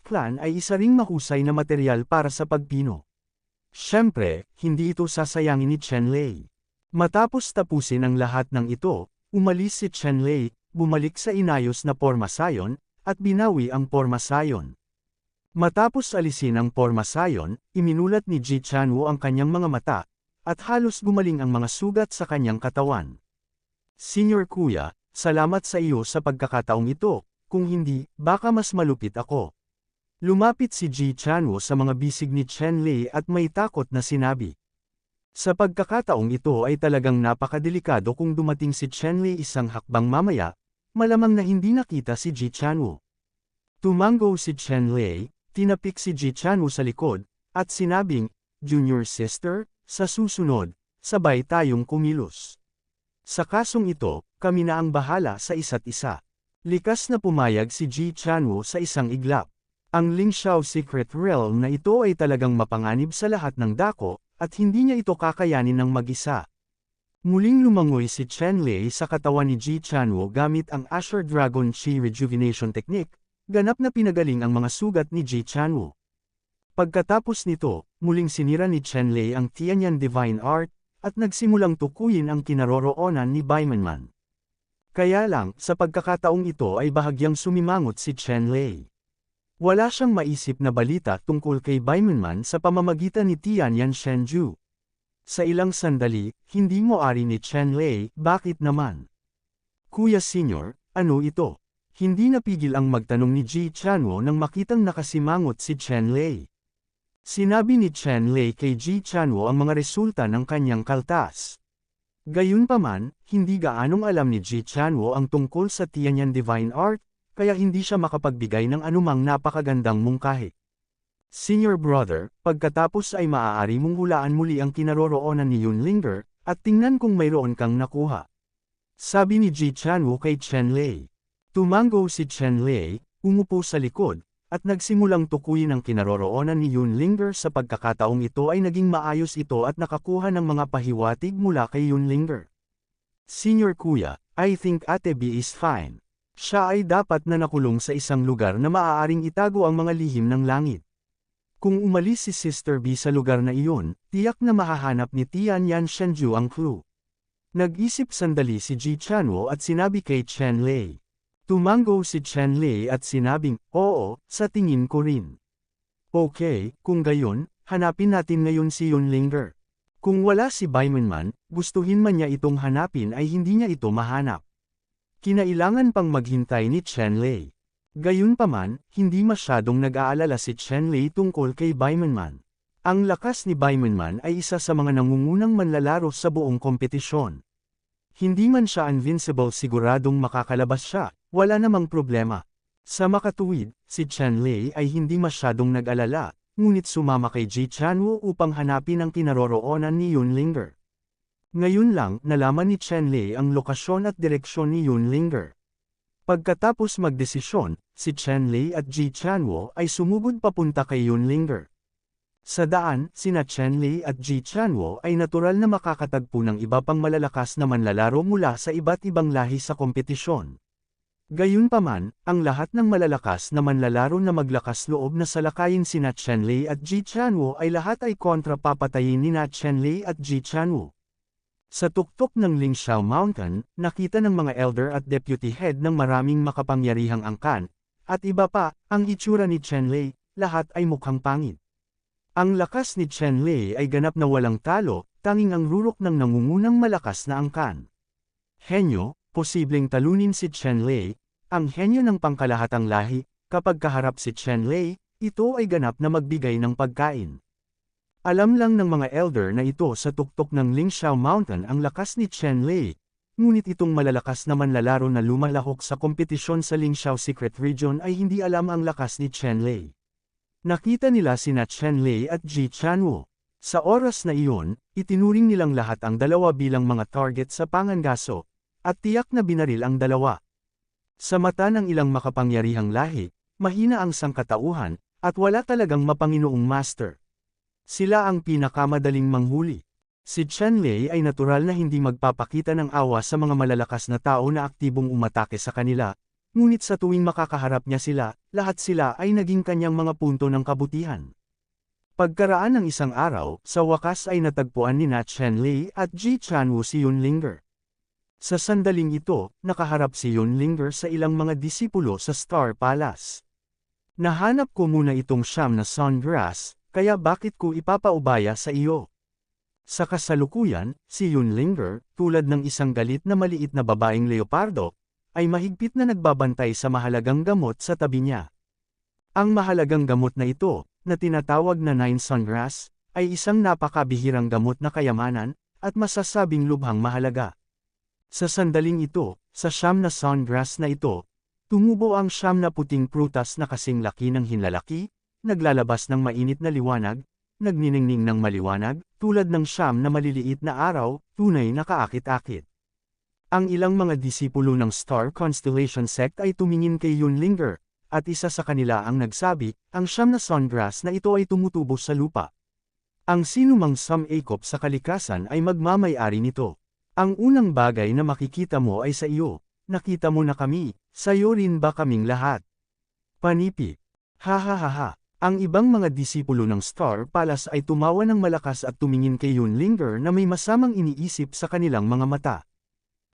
clan ay isa ring mahusay na material para sa pagpino. Siyempre, hindi ito sasayangin ni Chen Lei. Matapos tapusin ang lahat ng ito, umalis si Chen Lei, bumalik sa inayos na porma sayon, at binawi ang porma sayon. Matapos alisin ang porma sayon, iminulat ni Ji Chanwoo ang kanyang mga mata, at halos gumaling ang mga sugat sa kanyang katawan. Senior Kuya, salamat sa iyo sa pagkakataong ito, kung hindi, baka mas malupit ako. Lumapit si Ji Chanwoo sa mga bisig ni Chen Lei at may takot na sinabi. Sa pagkakataong ito ay talagang napakadelikado kung dumating si Chen Lei isang hakbang mamaya, malamang na hindi nakita si Ji Chanwoo. Tumango si Chen Lei, tinapik si Ji Chanwoo sa likod, at sinabing, Junior sister, sa susunod, sabay tayong kumilos. Sa kasong ito, kami na ang bahala sa isa't isa. Likas na pumayag si Ji Chanwoo sa isang iglap. Ang Lingxiao Secret Realm na ito ay talagang mapanganib sa lahat ng dako, at hindi niya ito kakayanin ng mag-isa. Muling lumangoy si Chen Lei sa katawan ni Ji Chanwoo gamit ang Azure Dragon Chi Rejuvenation Technique, ganap na pinagaling ang mga sugat ni Ji Chanwoo. Pagkatapos nito, muling sinira ni Chen Lei ang Tianyan Divine Art, at nagsimulang tukuyin ang kinaroroonan ni Baimanman. Kaya lang, sa pagkakataong ito ay bahagyang sumimangot si Chen Lei. Wala siyang maisip na balita tungkol kay Baimanman sa pamamagitan ni Tianyan Shenju. Sa ilang sandali, hindi moari ni Chen Lei, bakit naman? Kuya Senior, ano ito? Hindi napigil ang magtanong ni Ji Chanwoo nang makitang nakasimangot si Chen Lei. Sinabi ni Chen Lei kay Ji Chanwoo ang mga resulta ng kanyang kaltas. Gayunpaman, hindi gaanong alam ni Ji Chanwoo ang tungkol sa Tianyan Divine Art, kaya hindi siya makapagbigay ng anumang napakagandang mungkahi. Senior brother, pagkatapos ay maaari mong hulaan muli ang kinaroroonan ni Yunlinger, at tingnan kung mayroon kang nakuha. Sabi ni Ji Chanwoo kay Chen Lei. Tumango si Chen Lei, umupo sa likod, at nagsimulang tukuyin ang kinaroroonan ni Yunlinger. Sa pagkakataong ito ay naging maayos ito at nakakuha ng mga pahiwatig mula kay Yunlinger. Senior Kuya, I think Ate B is fine. Siya ay dapat na nakulong sa isang lugar na maaaring itago ang mga lihim ng langit. Kung umalis si Sister B sa lugar na iyon, tiyak na mahahanap ni Tianyan Shenju ang clue. Nag-isip sandali si Ji Chanwoo at sinabi kay Chen Lei. Tumango si Chen Lei at sinabing, oo, sa tingin ko rin. Okay, kung gayon, hanapin natin ngayon si Yunlinger. Kung wala si Baimanman, gustuhin man niya itong hanapin ay hindi niya ito mahanap. Kinailangan pang maghintay ni Chen Lei. Gayunpaman, hindi masyadong nag-aalala si Chen Lei tungkol kay Baimanman. Ang lakas ni Baimanman ay isa sa mga nangungunang manlalaro sa buong kompetisyon. Hindi man siya invincible, siguradong makakalabas siya, wala namang problema. Sa makatuwid, si Chen Lei ay hindi masyadong nag-alala, ngunit sumama kay Ji Chanwoo upang hanapin ang kinaroroonan ni Yunlinger. Ngayon lang, nalaman ni Chen Lei ang lokasyon at direksyon ni Yunlinger. Pagkatapos magdesisyon, si Chen Lei at Ji Chanwoo ay sumugod papunta kay Yunlinger. Sa daan, sina Chen Lei at Ji Chanwoo ay natural na makakatagpo ng iba pang malalakas na manlalaro mula sa iba't ibang lahi sa kompetisyon. Gayunpaman, ang lahat ng malalakas na manlalaro na maglakas loob na salakayin sina Chen Lei at Ji Chanwoo ay lahat ay kontra papatayin ni na Chen Lei at Ji Chanwoo. Sa tuktok ng Lingxiao Mountain, nakita ng mga elder at deputy head ng maraming makapangyarihang angkan, at iba pa, ang itsura ni Chen Lei, lahat ay mukhang pangit. Ang lakas ni Chen Lei ay ganap na walang talo, tanging ang rurok ng nangungunang malakas na angkan. Henyo, posibleng talunin si Chen Lei, ang henyo ng pangkalahatang lahi, kapag kaharap si Chen Lei, ito ay ganap na magbigay ng pagkain. Alam lang ng mga elder na ito sa tuktok ng Lingxiao Mountain ang lakas ni Chen Lei, ngunit itong malalakas na manlalaro na lumalahok sa kompetisyon sa Lingxiao Secret Region ay hindi alam ang lakas ni Chen Lei. Nakita nila sina Chen Lei at Ji Chanwoo. Sa oras na iyon, itinuring nilang lahat ang dalawa bilang mga target sa pangangaso, at tiyak na binaril ang dalawa. Sa mata ng ilang makapangyarihang lahi, mahina ang sangkatauhan, At wala talagang mapanginoong master. Sila ang pinakamadaling manghuli. Si Chen Lei ay natural na hindi magpapakita ng awa sa mga malalakas na tao na aktibong umatake sa kanila, ngunit sa tuwing makakaharap niya sila, lahat sila ay naging kanyang mga punto ng kabutihan. Pagkaraan ng isang araw, sa wakas ay natagpuan ni Chen Lei at Ji Chanwu si Yunlinger. Sa sandaling ito, nakaharap si Yunlinger sa ilang mga disipulo sa Star Palace. Nahanap ko muna itong siyam na sundress, kaya bakit ko ipapaubaya sa iyo? Sa kasalukuyan, si Yunlinger, tulad ng isang galit na maliit na babaeng leopardo, ay mahigpit na nagbabantay sa mahalagang gamot sa tabi niya. Ang mahalagang gamot na ito, na tinatawag na 9 sundress, ay isang napakabihirang gamot na kayamanan, at masasabing lubhang mahalaga. Sa sandaling ito, sa siyam na sundress na ito, tumubo ang siyam na puting prutas na kasing laki ng hinlalaki, naglalabas ng mainit na liwanag, nagniningning ng maliwanag, tulad ng siyam na maliliit na araw, tunay na kaakit-akit. Ang ilang mga disipulo ng Star Constellation Sect ay tumingin kay Yunlinger, at isa sa kanila ang nagsabi, ang siyam na sundress na ito ay tumutubo sa lupa. Ang sinumang sum-akop sa kalikasan ay magmamay-ari nito. Ang unang bagay na makikita mo ay sa iyo, nakita mo na kami, sayo rin ba kaming lahat? Panipik. Ha ha ha ha. Ang ibang mga disipulo ng Star Palace ay tumawa ng malakas at tumingin kay Yunlinger na may masamang iniisip sa kanilang mga mata.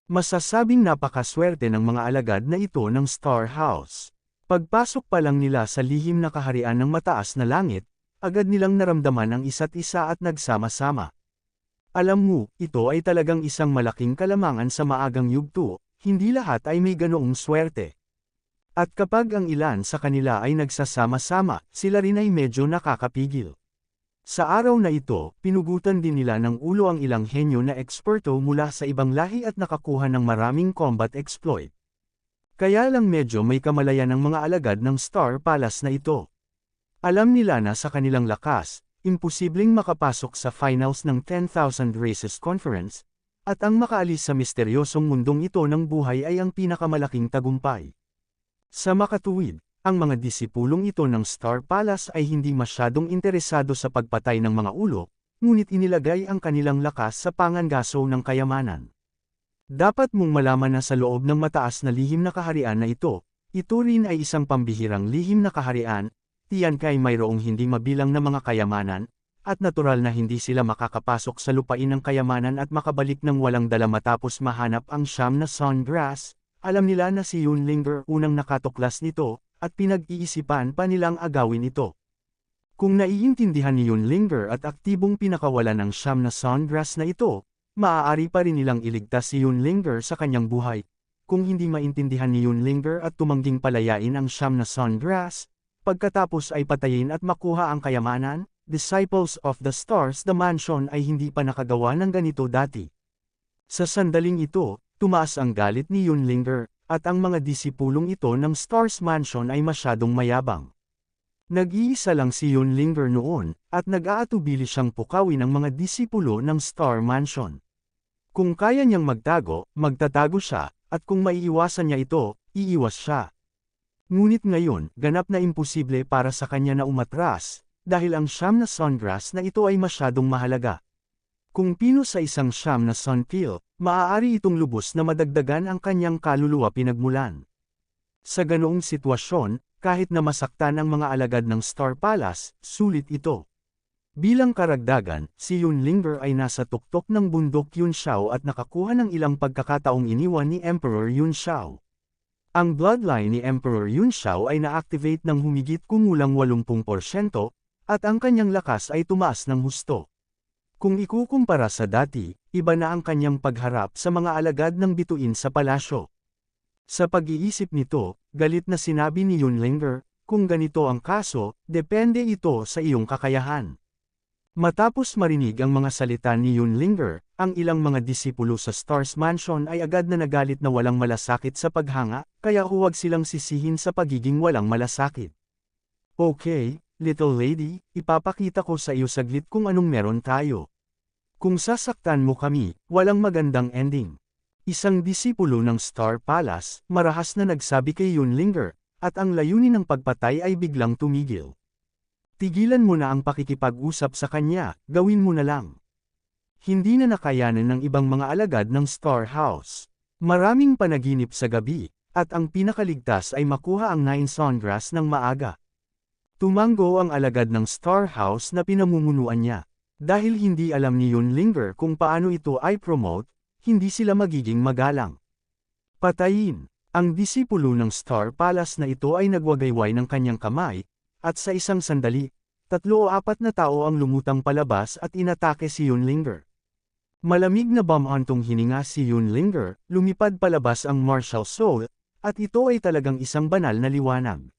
Masasabing napakaswerte ng mga alagad na ito ng Star House. Pagpasok pa lang nila sa lihim na kaharian ng mataas na langit, agad nilang naramdaman ang isa't isa at nagsama-sama. Alam mo, ito ay talagang isang malaking kalamangan sa maagang yugto, hindi lahat ay may ganoong swerte. At kapag ang ilan sa kanila ay nagsasama-sama, sila rin ay medyo nakakapigil. Sa araw na ito, pinugutan din nila ng ulo ang ilang henyo na eksperto mula sa ibang lahi at nakakuha ng maraming combat exploit. Kaya lang medyo may kamalayan ng mga alagad ng Star Palace na ito. Alam nila na sa kanilang lakas, imposibleng makapasok sa finals ng 10,000 Races Conference, at ang makaalis sa misteryosong mundong ito ng buhay ay ang pinakamalaking tagumpay. Sa makatuwid, ang mga disipulong ito ng Star Palace ay hindi masyadong interesado sa pagpatay ng mga ulo, ngunit inilagay ang kanilang lakas sa pangangaso ng kayamanan. Dapat mong malaman na sa loob ng mataas na lihim na kaharian na ito rin ay isang pambihirang lihim na kaharian, tiyan kay mayroong hindi mabilang na mga kayamanan, at natural na hindi sila makakapasok sa lupain ng kayamanan at makabalik ng walang dala matapos mahanap ang siyam na sundress. Alam nila na si Yunlinger unang nakatuklas nito, at pinag-iisipan pa nilang agawin ito. Kung naiintindihan ni Yunlinger at aktibong pinakawalan ng siyam na sundress na ito, maaari pa rin nilang iligtas si Yunlinger sa kanyang buhay. Kung hindi maintindihan ni Yunlinger at tumangging palayain ang siyam na sundress, pagkatapos ay patayin at makuha ang kayamanan, Disciples of the Stars the Mansion ay hindi pa nakagawa ng ganito dati. Sa sandaling ito, tumaas ang galit ni Yunlinger, at ang mga disipulong ito ng Stars Mansion ay masyadong mayabang. Nag-iisa lang si Yunlinger noon, at nag-aatubili siyang pukawin ng mga disipulo ng Star Mansion. Kung kaya niyang magtago, magtatago siya, at kung maiiwasan niya ito, iiwas siya. Ngunit ngayon, ganap na imposible para sa kanya na umatras, dahil ang siyam na sundress na ito ay masyadong mahalaga. Kung pino sa isang siyam na sunpill, maaari itong lubos na madagdagan ang kanyang kaluluwa pinagmulan. Sa ganoong sitwasyon, kahit na masaktan ang mga alagad ng Star Palace, sulit ito. Bilang karagdagan, si Yunlinger ay nasa tuktok ng bundok Yunxiao at nakakuha ng ilang pagkakataong iniwan ni Emperor Yunxiao. Ang bloodline ni Emperor Yunxiao ay na-activate ng humigit kumulang 80%, at ang kanyang lakas ay tumaas ng husto. Kung ikukumpara sa dati, iba na ang kanyang pagharap sa mga alagad ng bituin sa palasyo. Sa pag-iisip nito, galit na sinabi ni Yunlinger, kung ganito ang kaso, depende ito sa iyong kakayahan. Matapos marinig ang mga salita ni Yunlinger, ang ilang mga disipulo sa Stars Mansion ay agad na nagalit na walang malasakit sa paghanga, kaya huwag silang sisihin sa pagiging walang malasakit. Okay, little lady, ipapakita ko sa iyo saglit kung anong meron tayo. Kung sasaktan mo kami, walang magandang ending. Isang disipulo ng Star Palace, marahas na nagsabi kay Yunlinger, at ang layunin ng pagpatay ay biglang tumigil. Tigilan mo na ang pakikipag-usap sa kanya, gawin mo na lang. Hindi na nakayanan ng ibang mga alagad ng Star House. Maraming panaginip sa gabi, at ang pinakaligtas ay makuha ang 9 Sungrass ng maaga. Tumanggo ang alagad ng Star House na pinamumunuan niya. Dahil hindi alam ni Yunlinger kung paano ito ay promote, hindi sila magiging magalang. Patayin! Ang disipulo ng Star Palace na ito ay nagwagayway ng kanyang kamay, at sa isang sandali, 3 o 4 na tao ang lumutang palabas at inatake si Yunlinger. Malamig na bamhantong hininga si Yunlinger, lumipad palabas ang martial soul, at ito ay talagang isang banal na liwanag.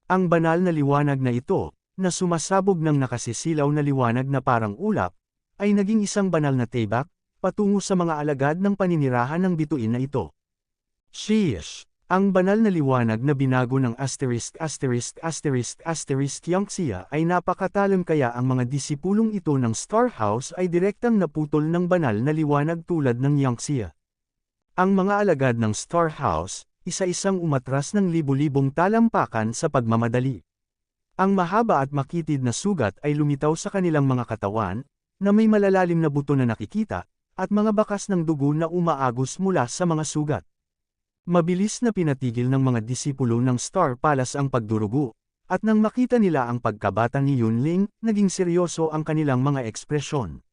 Ang banal na liwanag na ito, na sumasabog ng nakasisilaw na liwanag na parang ulap, ay naging isang banal na tebak, patungo sa mga alagad ng paninirahan ng bituin na ito. Sheesh! Ang banal na liwanag na binago ng Yangtze ay napakatalim kaya ang mga disipulong ito ng Star House ay direktang naputol ng banal na liwanag tulad ng Yangtze. Ang mga alagad ng Star House, isa-isang umatras ng libu-libong talampakan sa pagmamadali. Ang mahaba at makitid na sugat ay lumitaw sa kanilang mga katawan, na may malalalim na buto na nakikita, at mga bakas ng dugo na umaagos mula sa mga sugat. Mabilis na pinatigil ng mga disipulo ng Star Palace ang pagdurugo, at nang makita nila ang pagkabata ni Yunling, naging seryoso ang kanilang mga ekspresyon.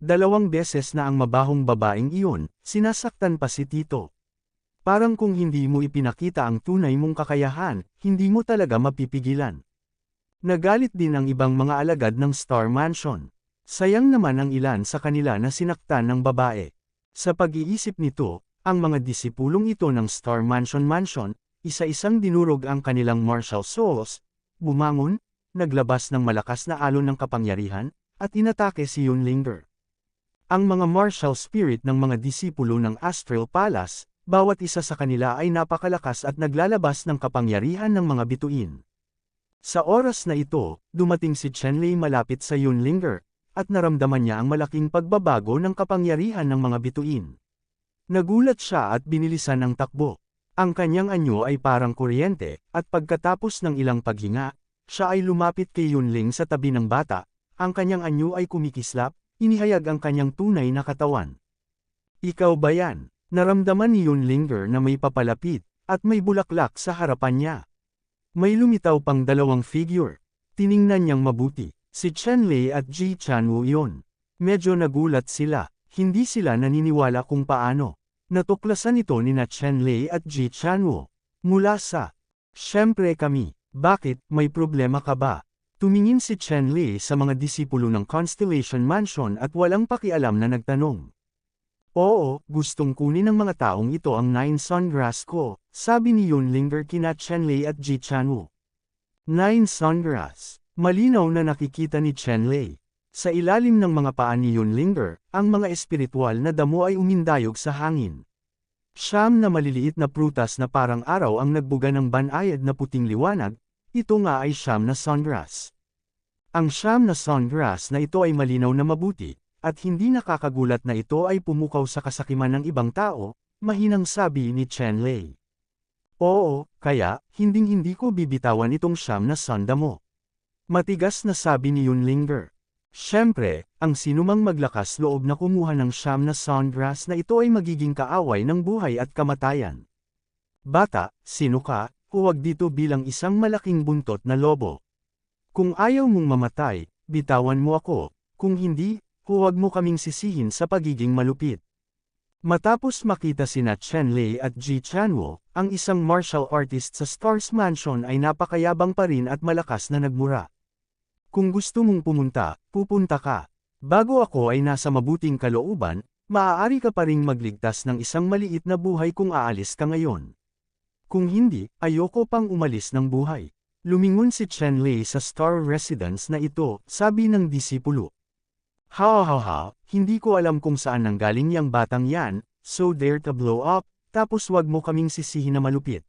2 beses na ang mabahong babaeng iyon, sinasaktan pa si Tito. Parang kung hindi mo ipinakita ang tunay mong kakayahan, hindi mo talaga mapipigilan. Nagalit din ang ibang mga alagad ng Star Mansion. Sayang naman ang ilan sa kanila na sinaktan ng babae. Sa pag-iisip nito, ang mga disipulong ito ng Star Mansion isa-isang dinurog ang kanilang martial souls, bumangon, naglabas ng malakas na alon ng kapangyarihan, at inatake si Yunlinger. Ang mga martial spirit ng mga disipulo ng Astral Palace, bawat isa sa kanila ay napakalakas at naglalabas ng kapangyarihan ng mga bituin. Sa oras na ito, dumating si Chenlei malapit sa Yunlinger, at naramdaman niya ang malaking pagbabago ng kapangyarihan ng mga bituin. Nagulat siya at binilisan ang takbo. Ang kanyang anyo ay parang kuryente, at pagkatapos ng ilang paghinga, siya ay lumapit kay Yunling sa tabi ng bata, ang kanyang anyo ay kumikislap, inihayag ang kanyang tunay na katawan. Ikaw ba yan? Naramdaman ni Yunlinger na may papalapit, at may bulaklak sa harapan niya. May lumitaw pang 2 figure. Tiningnan niyang mabuti, si Chenlei at Ji Chanwoo yun. Medyo nagulat sila. Hindi sila naniniwala kung paano. Natuklasan ito ni Chenlei at Ji Chanwoo. Mula sa, "Siyempre kami, bakit, may problema ka ba?" Tumingin si Chenlei sa mga disipulo ng Constellation Mansion at walang pakialam na nagtanong. "Oo, gustong kunin ng mga taong ito ang 9 Sungrass ko," sabi ni Yunlinger kina Chenlei at Ji Chanwoo. 9 Sungrass. Malinaw na nakikita ni Chenlei. Sa ilalim ng mga paa ni Yunlinger, ang mga espiritual na damo ay umindayog sa hangin. 9 na maliliit na prutas na parang araw ang nagbuga ng banayad na puting liwanag, ito nga ay 9 na Sungrass. Ang 9 na Sungrass na ito ay malinaw na mabuti, at hindi nakakagulat na ito ay pumukaw sa kasakiman ng ibang tao, mahinang sabi ni Chenlei. "Oo, kaya, hinding-hindi ko bibitawan itong 9 na sundamo." Matigas na sabi ni Yunlinger. Siyempre, ang sinumang maglakas loob na kumuha ng 9 na Sungrass na ito ay magiging kaaway ng buhay at kamatayan. "Bata, sino ka? Huwag dito bilang isang malaking buntot na lobo. Kung ayaw mong mamatay, bitawan mo ako, kung hindi, huwag mo kaming sisihin sa pagiging malupit." Matapos makita sina Chenlei at Ji Chanwoo, ang isang martial artist sa Stars Mansion ay napakayabang pa rin at malakas na nagmura. "Kung gusto mong pumunta, pupunta ka. Bago ako ay nasa mabuting kalooban, maaari ka pa ring magligtas ng isang maliit na buhay kung aalis ka ngayon. Kung hindi, ayoko pang umalis ng buhay." Lumingon si Chenlei sa Star Residence na ito, sabi ng disipulo. "Ha, hindi ko alam kung saan nanggaling yang batang yan, so dare to blow up, tapos wag mo kaming sisihin na malupit."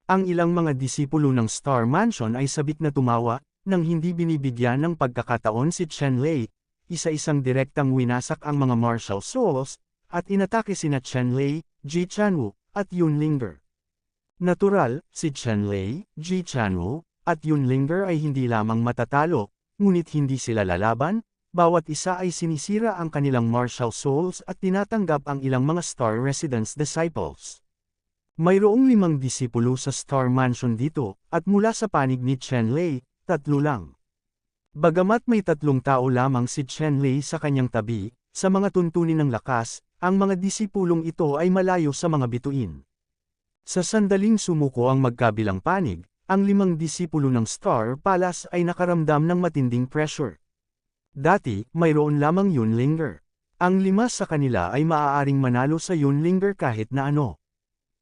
Ang ilang mga disipulo ng Star Mansion ay sabik na tumawa, nang hindi binibigyan ng pagkakataon si Chenlei, isa-isang direktang winasak ang mga martial souls, at inatake sina Chenlei, Ji Chanwoo, at Yunlinger. Natural, si Chenlei, Ji Chanwoo, at Yunlinger ay hindi lamang matatalo, ngunit hindi sila lalaban, bawat isa ay sinisira ang kanilang martial souls at tinatanggap ang ilang mga Star Residence disciples. Mayroong 5 disipulo sa Star Mansion dito, at mula sa panig ni Chen Lei, 3 lang. Bagamat may 3 tao lamang si Chen Lei sa kanyang tabi, sa mga tuntunin ng lakas, ang mga disipulong ito ay malayo sa mga bituin. Sa sandaling sumuko ang magkabilang panig, ang 5 disipulo ng Star Palace ay nakaramdam ng matinding pressure. Dati, mayroon lamang Yunlinger. Ang 5 sa kanila ay maaaring manalo sa Yunlinger kahit na ano.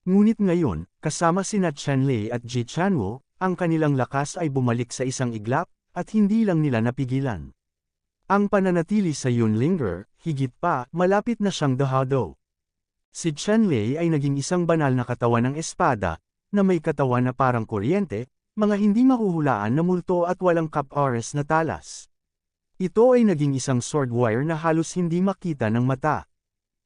Ngunit ngayon, kasama sina Chen Lei at Ji Chanwo, ang kanilang lakas ay bumalik sa isang iglap, at hindi lang nila napigilan. Ang pananatili sa Yunlinger, higit pa, malapit na siyang dahado. Si Chen Lei ay naging isang banal na katawan ng espada, na may katawan na parang kuryente, mga hindi mahuhulaan na multo at walang kap-oras na talas. Ito ay naging isang sword wire na halos hindi makita ng mata.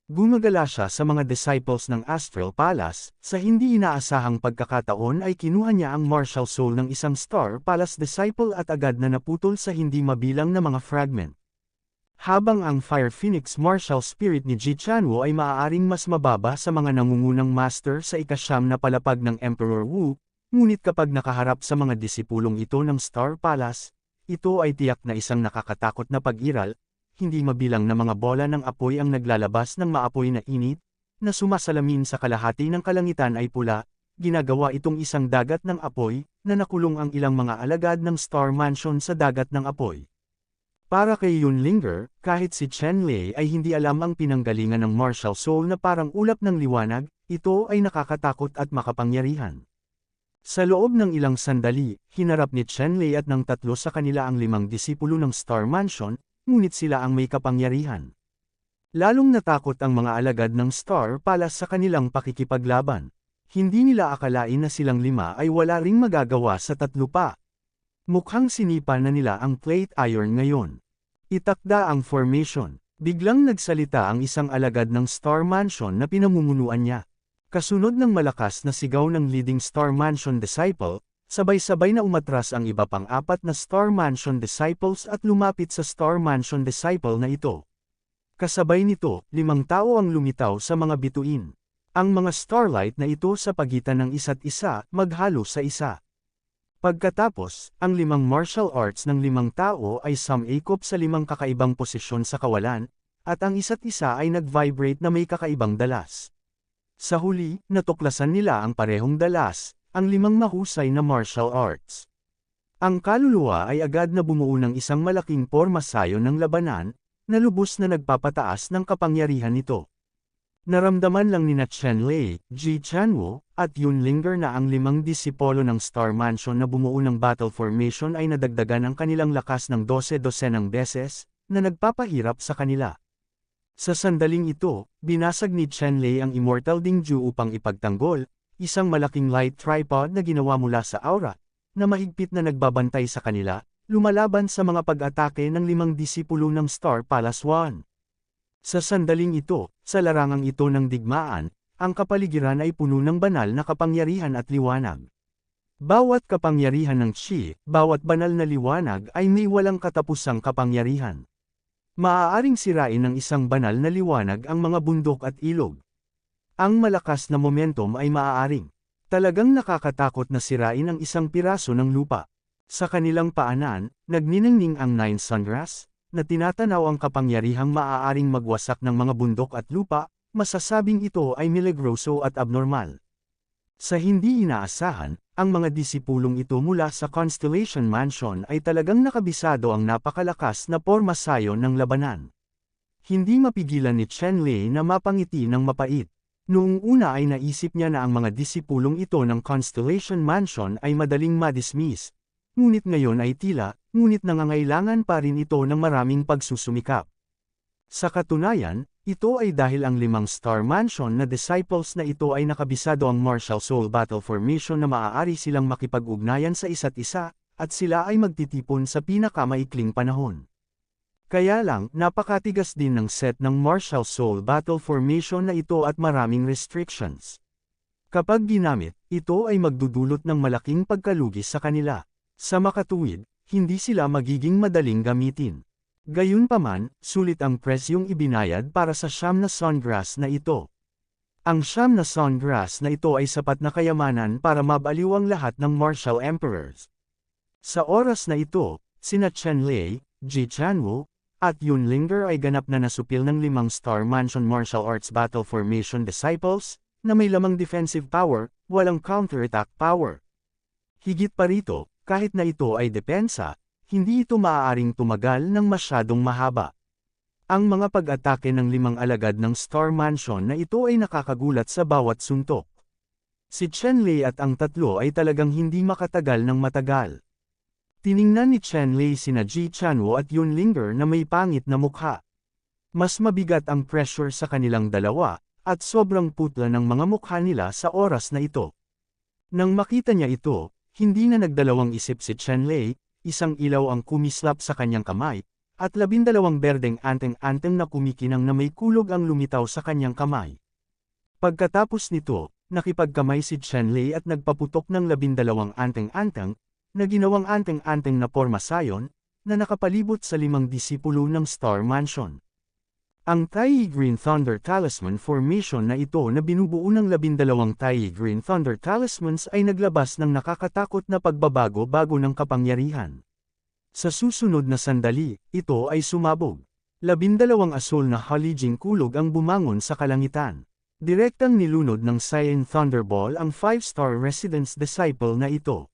Gumagala siya sa mga disciples ng Astral Palace, sa hindi inaasahang pagkakataon ay kinuha niya ang martial soul ng isang Star Palace disciple at agad na naputol sa hindi mabilang na mga fragment. Habang ang Fire Phoenix martial spirit ni Ji Chanwo ay maaaring mas mababa sa mga nangungunang master sa ika-9 na palapag ng Emperor Wu, ngunit kapag nakaharap sa mga disipulong ito ng Star Palace, ito ay tiyak na isang nakakatakot na pag-iral, hindi mabilang na mga bola ng apoy ang naglalabas ng maapoy na init, na sumasalamin sa kalahati ng kalangitan ay pula, ginagawa itong isang dagat ng apoy, na nakulong ang ilang mga alagad ng Star Mansion sa dagat ng apoy. Para kay Yunlinger, kahit si Chen Lei ay hindi alam ang pinanggalingan ng martial soul na parang ulap ng liwanag, ito ay nakakatakot at makapangyarihan. Sa loob ng ilang sandali, hinarap ni Chen Lei at ng 3 sa kanila ang 5 disipulo ng Star Mansion, ngunit sila ang may kapangyarihan. Lalong natakot ang mga alagad ng Star Palace sa kanilang pakikipaglaban. Hindi nila akalain na silang 5 ay wala ring magagawa sa 3 pa. Mukhang sinipa na nila ang plate iron ngayon. Itakda ang formation. Biglang nagsalita ang isang alagad ng Star Mansion na pinamumunuan niya. Kasunod ng malakas na sigaw ng leading Star Mansion disciple, sabay-sabay na umatras ang iba pang 4 na Star Mansion disciples at lumapit sa Star Mansion disciple na ito. Kasabay nito, 5 tao ang lumitaw sa mga bituin. Ang mga starlight na ito sa pagitan ng isa't isa, maghalo sa isa. Pagkatapos, ang 5 martial arts ng 5 tao ay sumikop sa 5 kakaibang posisyon sa kawalan, at ang isa't isa ay nag-vibrate na may kakaibang dalas. Sa huli, natuklasan nila ang parehong dalas, ang 5 mahusay na martial arts. Ang kaluluwa ay agad na bumuo ng isang malaking pormasayo ng labanan, na lubos na nagpapataas ng kapangyarihan nito. Naramdaman lang nina Chen Lei, Ji Chanwo, at Yunlinger na ang 5 disipolo ng Star Mansion na bumuo ng battle formation ay nadagdagan ang kanilang lakas ng 12-dosenang beses, na nagpapahirap sa kanila. Sa sandaling ito, binasag ni Chen Lei ang Immortal Dingju upang ipagtanggol, isang malaking light tripod na ginawa mula sa aura, na mahigpit na nagbabantay sa kanila, lumalaban sa mga pag-atake ng 5 disipulo ng Star Palace 1. Sa sandaling ito, sa larangang ito ng digmaan, ang kapaligiran ay puno ng banal na kapangyarihan at liwanag. Bawat kapangyarihan ng Qi, bawat banal na liwanag ay may walang katapusang kapangyarihan. Maaaring sirain ng isang banal na liwanag ang mga bundok at ilog. Ang malakas na momentum ay maaaring talagang nakakatakot na sirain ang isang piraso ng lupa. Sa kanilang paanan, nagniningning ang 9 sunras, na tinatanaw ang kapangyarihang maaaring magwasak ng mga bundok at lupa, masasabing ito ay milagroso at abnormal. Sa hindi inaasahan, ang mga disipulong ito mula sa Constellation Mansion ay talagang nakabisado ang napakalakas na pormasayo ng labanan. Hindi mapigilan ni Chen Lei na mapangiti ng mapait. Noong una ay naisip niya na ang mga disipulong ito ng Constellation Mansion ay madaling madismiss. Ngunit ngayon ay tila, ngunit nangangailangan pa rin ito ng maraming pagsusumikap. Sa katunayan, ito ay dahil ang 5 Star Mansion na disciples na ito ay nakabisado ang Martial Soul Battle Formation na maaari silang makipag-ugnayan sa isa't isa, at sila ay magtitipon sa pinakamaikling panahon. Kaya lang, napakatigas din ng set ng Martial Soul Battle Formation na ito at maraming restrictions. Kapag ginamit, ito ay magdudulot ng malaking pagkalugi sa kanila. Sa makatuwid, hindi sila magiging madaling gamitin. Gayunpaman, sulit ang presyong ibinayad para sa siyam na Sungrass na ito. Ang siyam na Sungrass na ito ay sapat na kayamanan para mabaliw ang lahat ng martial emperors. Sa oras na ito, sina Chen Lei, Ji Chanwu, at Yun Linger ay ganap na nasupil ng 5-star Mansion Martial Arts Battle Formation Disciples, na may lamang defensive power, walang counter-attack power. Higit pa rito, kahit na ito ay depensa, hindi ito maaaring tumagal ng masyadong mahaba. Ang mga pag-atake ng 5 alagad ng Star Mansion na ito ay nakakagulat sa bawat suntok. Si Chen Lei at ang tatlo ay talagang hindi makatagal ng matagal. Tiningnan ni Chen Lei sina Ji Chanwu at Yun Linger na may pangit na mukha. Mas mabigat ang pressure sa kanilang dalawa, at sobrang putla ng mga mukha nila sa oras na ito. Nang makita niya ito, hindi na nagdalawang isip si Chen Lei, isang ilaw ang kumislap sa kanyang kamay, at 12 berdeng anteng-anteng na kumikinang na may kulog ang lumitaw sa kanyang kamay. Pagkatapos nito, nakipagkamay si Chen Lei at nagpaputok ng 12 anteng-anteng, na ginawang anteng-anteng na porma sayon, na nakapalibot sa 5 disipulo ng Star Mansion. Ang Tai Green Thunder Talisman Formation na ito na binubuo ng 12 Tai Green Thunder Talismans ay naglabas ng nakakatakot na pagbabago-bago ng kapangyarihan. Sa susunod na sandali, ito ay sumabog. 12 asul na halijing kulog ang bumangon sa kalangitan. Direktang nilunod ng Cyan Thunderball ang 5-star Residence Disciple na ito.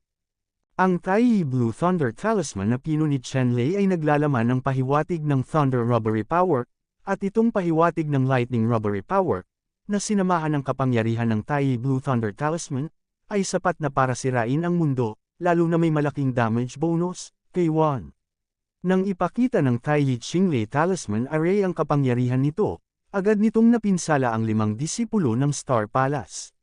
Ang Tai Blue Thunder Talisman na pino ni Chen Lei ay naglalaman ng pahiwatig ng Thunder Rubbery Power, at itong pahiwatig ng Lightning Rubbery Power, na sinamahan ng kapangyarihan ng Tai Blue Thunder Talisman, ay sapat na para sirain ang mundo, lalo na may malaking damage bonus, K1. Nang ipakita ng Tai Qinglei Talisman Array ang kapangyarihan nito, agad nitong napinsala ang 5 disipulo ng Star Palace.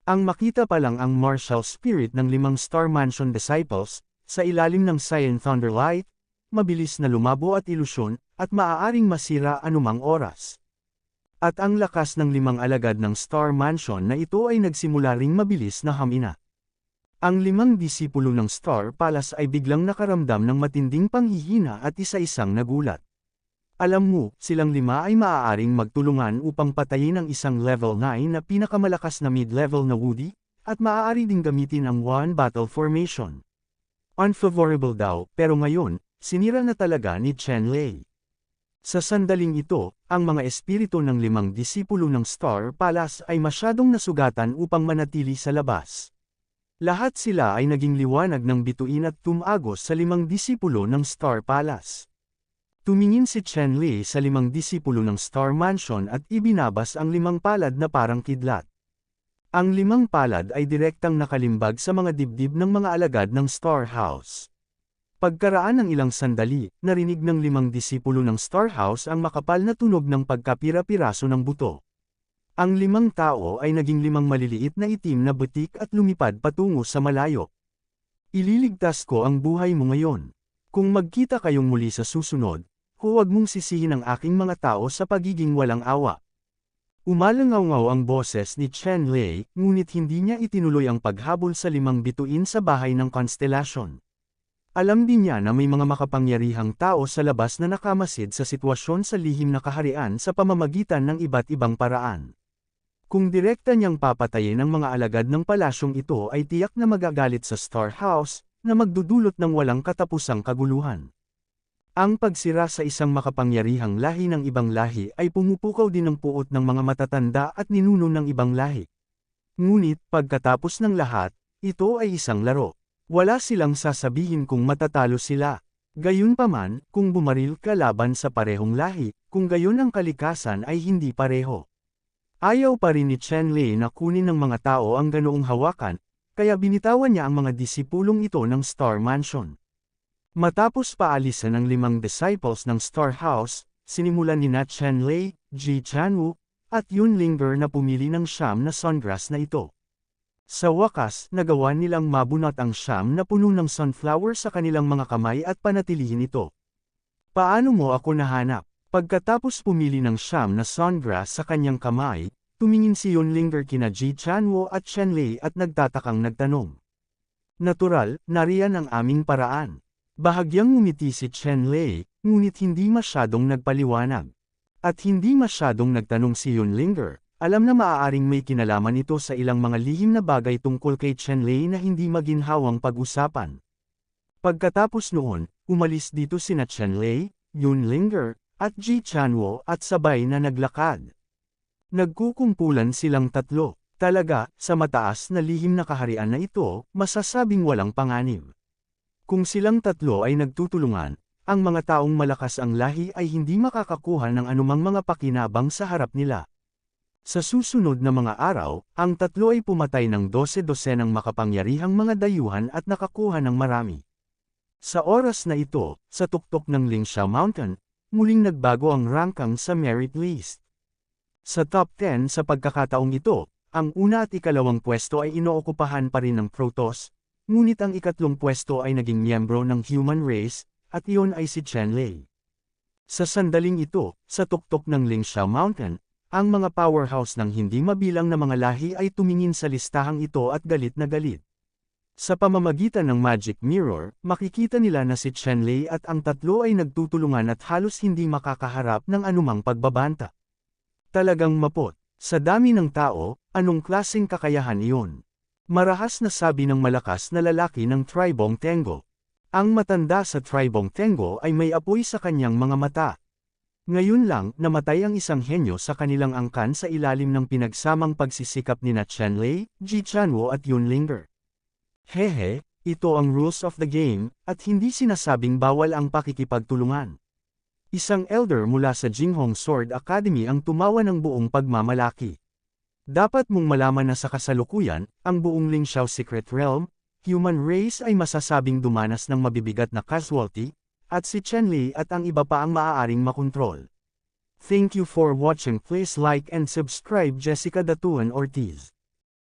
Ang makita pa lang ang martial spirit ng 5 Star Mansion Disciples, sa ilalim ng Cyan Thunder Light, mabilis na lumabo at ilusyon, at maaaring masira anumang oras. At ang lakas ng 5 alagad ng Star Mansion na ito ay nagsimula ring mabilis na hamina. Ang 5 disipulo ng Star Palace ay biglang nakaramdam ng matinding panghihina at isa-isang nagulat. Alam mo, silang 5 ay maaaring magtulungan upang patayin ang isang level 9 na pinakamalakas na mid-level na Woody, at maaari ding gamitin ang One Battle Formation. Unfavorable daw, pero ngayon, sinira na talaga ni Chen Lei. Sa sandaling ito, ang mga espiritu ng 5 disipulo ng Star Palace ay masyadong nasugatan upang manatili sa labas. Lahat sila ay naging liwanag ng bituin at tumagos sa 5 disipulo ng Star Palace. Tumingin si Chen Lei sa 5 disipulo ng Star Mansion at ibinabas ang 5 palad na parang kidlat. Ang 5 palad ay direktang nakalimbag sa mga dibdib ng mga alagad ng Star House. Pagkaraan ng ilang sandali, narinig ng 5 disipulo ng Star House ang makapal na tunog ng pagkapira-piraso ng buto. Ang 5 tao ay naging 5 maliliit na itim na butik at lumipad patungo sa malayo. Ililigtas ko ang buhay mo ngayon. Kung magkita kayong muli sa susunod, huwag mong sisihin ang aking mga tao sa pagiging walang awa. Umalangaw-ngaw ang boses ni Chen Lei, ngunit hindi niya itinuloy ang paghabol sa 5 bituin sa bahay ng konstelasyon. Alam din niya na may mga makapangyarihang tao sa labas na nakamasid sa sitwasyon sa lihim na kaharian sa pamamagitan ng iba't ibang paraan. Kung direkta niyang papatayin ang mga alagad ng palasyong ito ay tiyak na magagalit sa Star House, na magdudulot ng walang katapusang kaguluhan. Ang pagsira sa isang makapangyarihang lahi ng ibang lahi ay pumupukaw din ng puot ng mga matatanda at ninuno ng ibang lahi. Ngunit, pagkatapos ng lahat, ito ay isang laro. Wala silang sasabihin kung matatalo sila. Gayunpaman, kung bumaril ka laban sa parehong lahi, kung gayon ang kalikasan ay hindi pareho. Ayaw pa rin ni Chen Lei na kunin ng mga tao ang ganoong hawakan, kaya binitawan niya ang mga disipulong ito ng Star Mansion. Matapos paalisan ng 5 disciples ng Star House, sinimulan ni Chen Lei, Ji Chanwu, at Yun Linger na pumili ng 9 na sungrass na ito. Sa wakas, nagawa nilang mabunot ang 9 na puno ng sunflower sa kanilang mga kamay at panatilihin ito. Paano mo ako nahanap? Pagkatapos pumili ng 9 na sungrass sa kanyang kamay, tumingin si Yun Linger kina Ji Chanwu at Chen Lei at nagtatakang nagtanong. Natural, nariyan ang aming paraan. Bahagyang ngumiti si Chen Lei, ngunit hindi masyadong nagpaliwanag. At hindi masyadong nagtanong si Yunlinger, alam na maaaring may kinalaman ito sa ilang mga lihim na bagay tungkol kay Chen Lei na hindi maginhawang pag-usapan. Pagkatapos noon, umalis dito sina Chen Lei, Yunlinger, at Ji Chanwo at sabay na naglakad. Nagkukumpulan silang tatlo. Talaga, sa mataas na lihim na kaharian na ito, masasabing walang panganib. Kung silang tatlo ay nagtutulungan, ang mga taong malakas ang lahi ay hindi makakakuha ng anumang mga pakinabang sa harap nila. Sa susunod na mga araw, ang tatlo ay pumatay ng 12-dosenang makapangyarihang mga dayuhan at nakakuha ng marami. Sa oras na ito, sa tuktok ng Lingsha Mountain, muling nagbago ang rangkang sa merit list. Sa top 10 sa pagkakataong ito, ang una at ikalawang pwesto ay inookupahan pa rin ng Protoss, ngunit ang ikatlong pwesto ay naging miyembro ng human race, at iyon ay si Chen Lei. Sa sandaling ito, sa tuktok ng Lingsha Mountain, ang mga powerhouse ng hindi mabilang na mga lahi ay tumingin sa listahang ito at galit na galit. Sa pamamagitan ng Magic Mirror, makikita nila na si Chen Lei at ang tatlo ay nagtutulungan at halos hindi makakaharap ng anumang pagbabanta. Talagang mapot. Sa dami ng tao, anong klaseng kakayahan iyon? Marahas na sabi ng malakas na lalaki ng Tribong Tengo. Ang matanda sa Tribong Tengo ay may apoy sa kanyang mga mata. Ngayon lang, namatay ang isang henyo sa kanilang angkan sa ilalim ng pinagsamang pagsisikap nina Chen Lei, Ji Chanwo at Yunlinger. Hehe, ito ang rules of the game, at hindi sinasabing bawal ang pakikipagtulungan. Isang elder mula sa Jinghong Sword Academy ang tumawa ng buong pagmamalaki. Dapat mong malaman na sa kasalukuyan, ang buong Lingxiao Secret Realm, human race ay masasabing dumanas ng mabibigat na casualty, at si Chen Lei at ang iba pa ang maaaring makontrol. Thank you for watching. Please like and subscribe. Jessica Datuan Ortiz.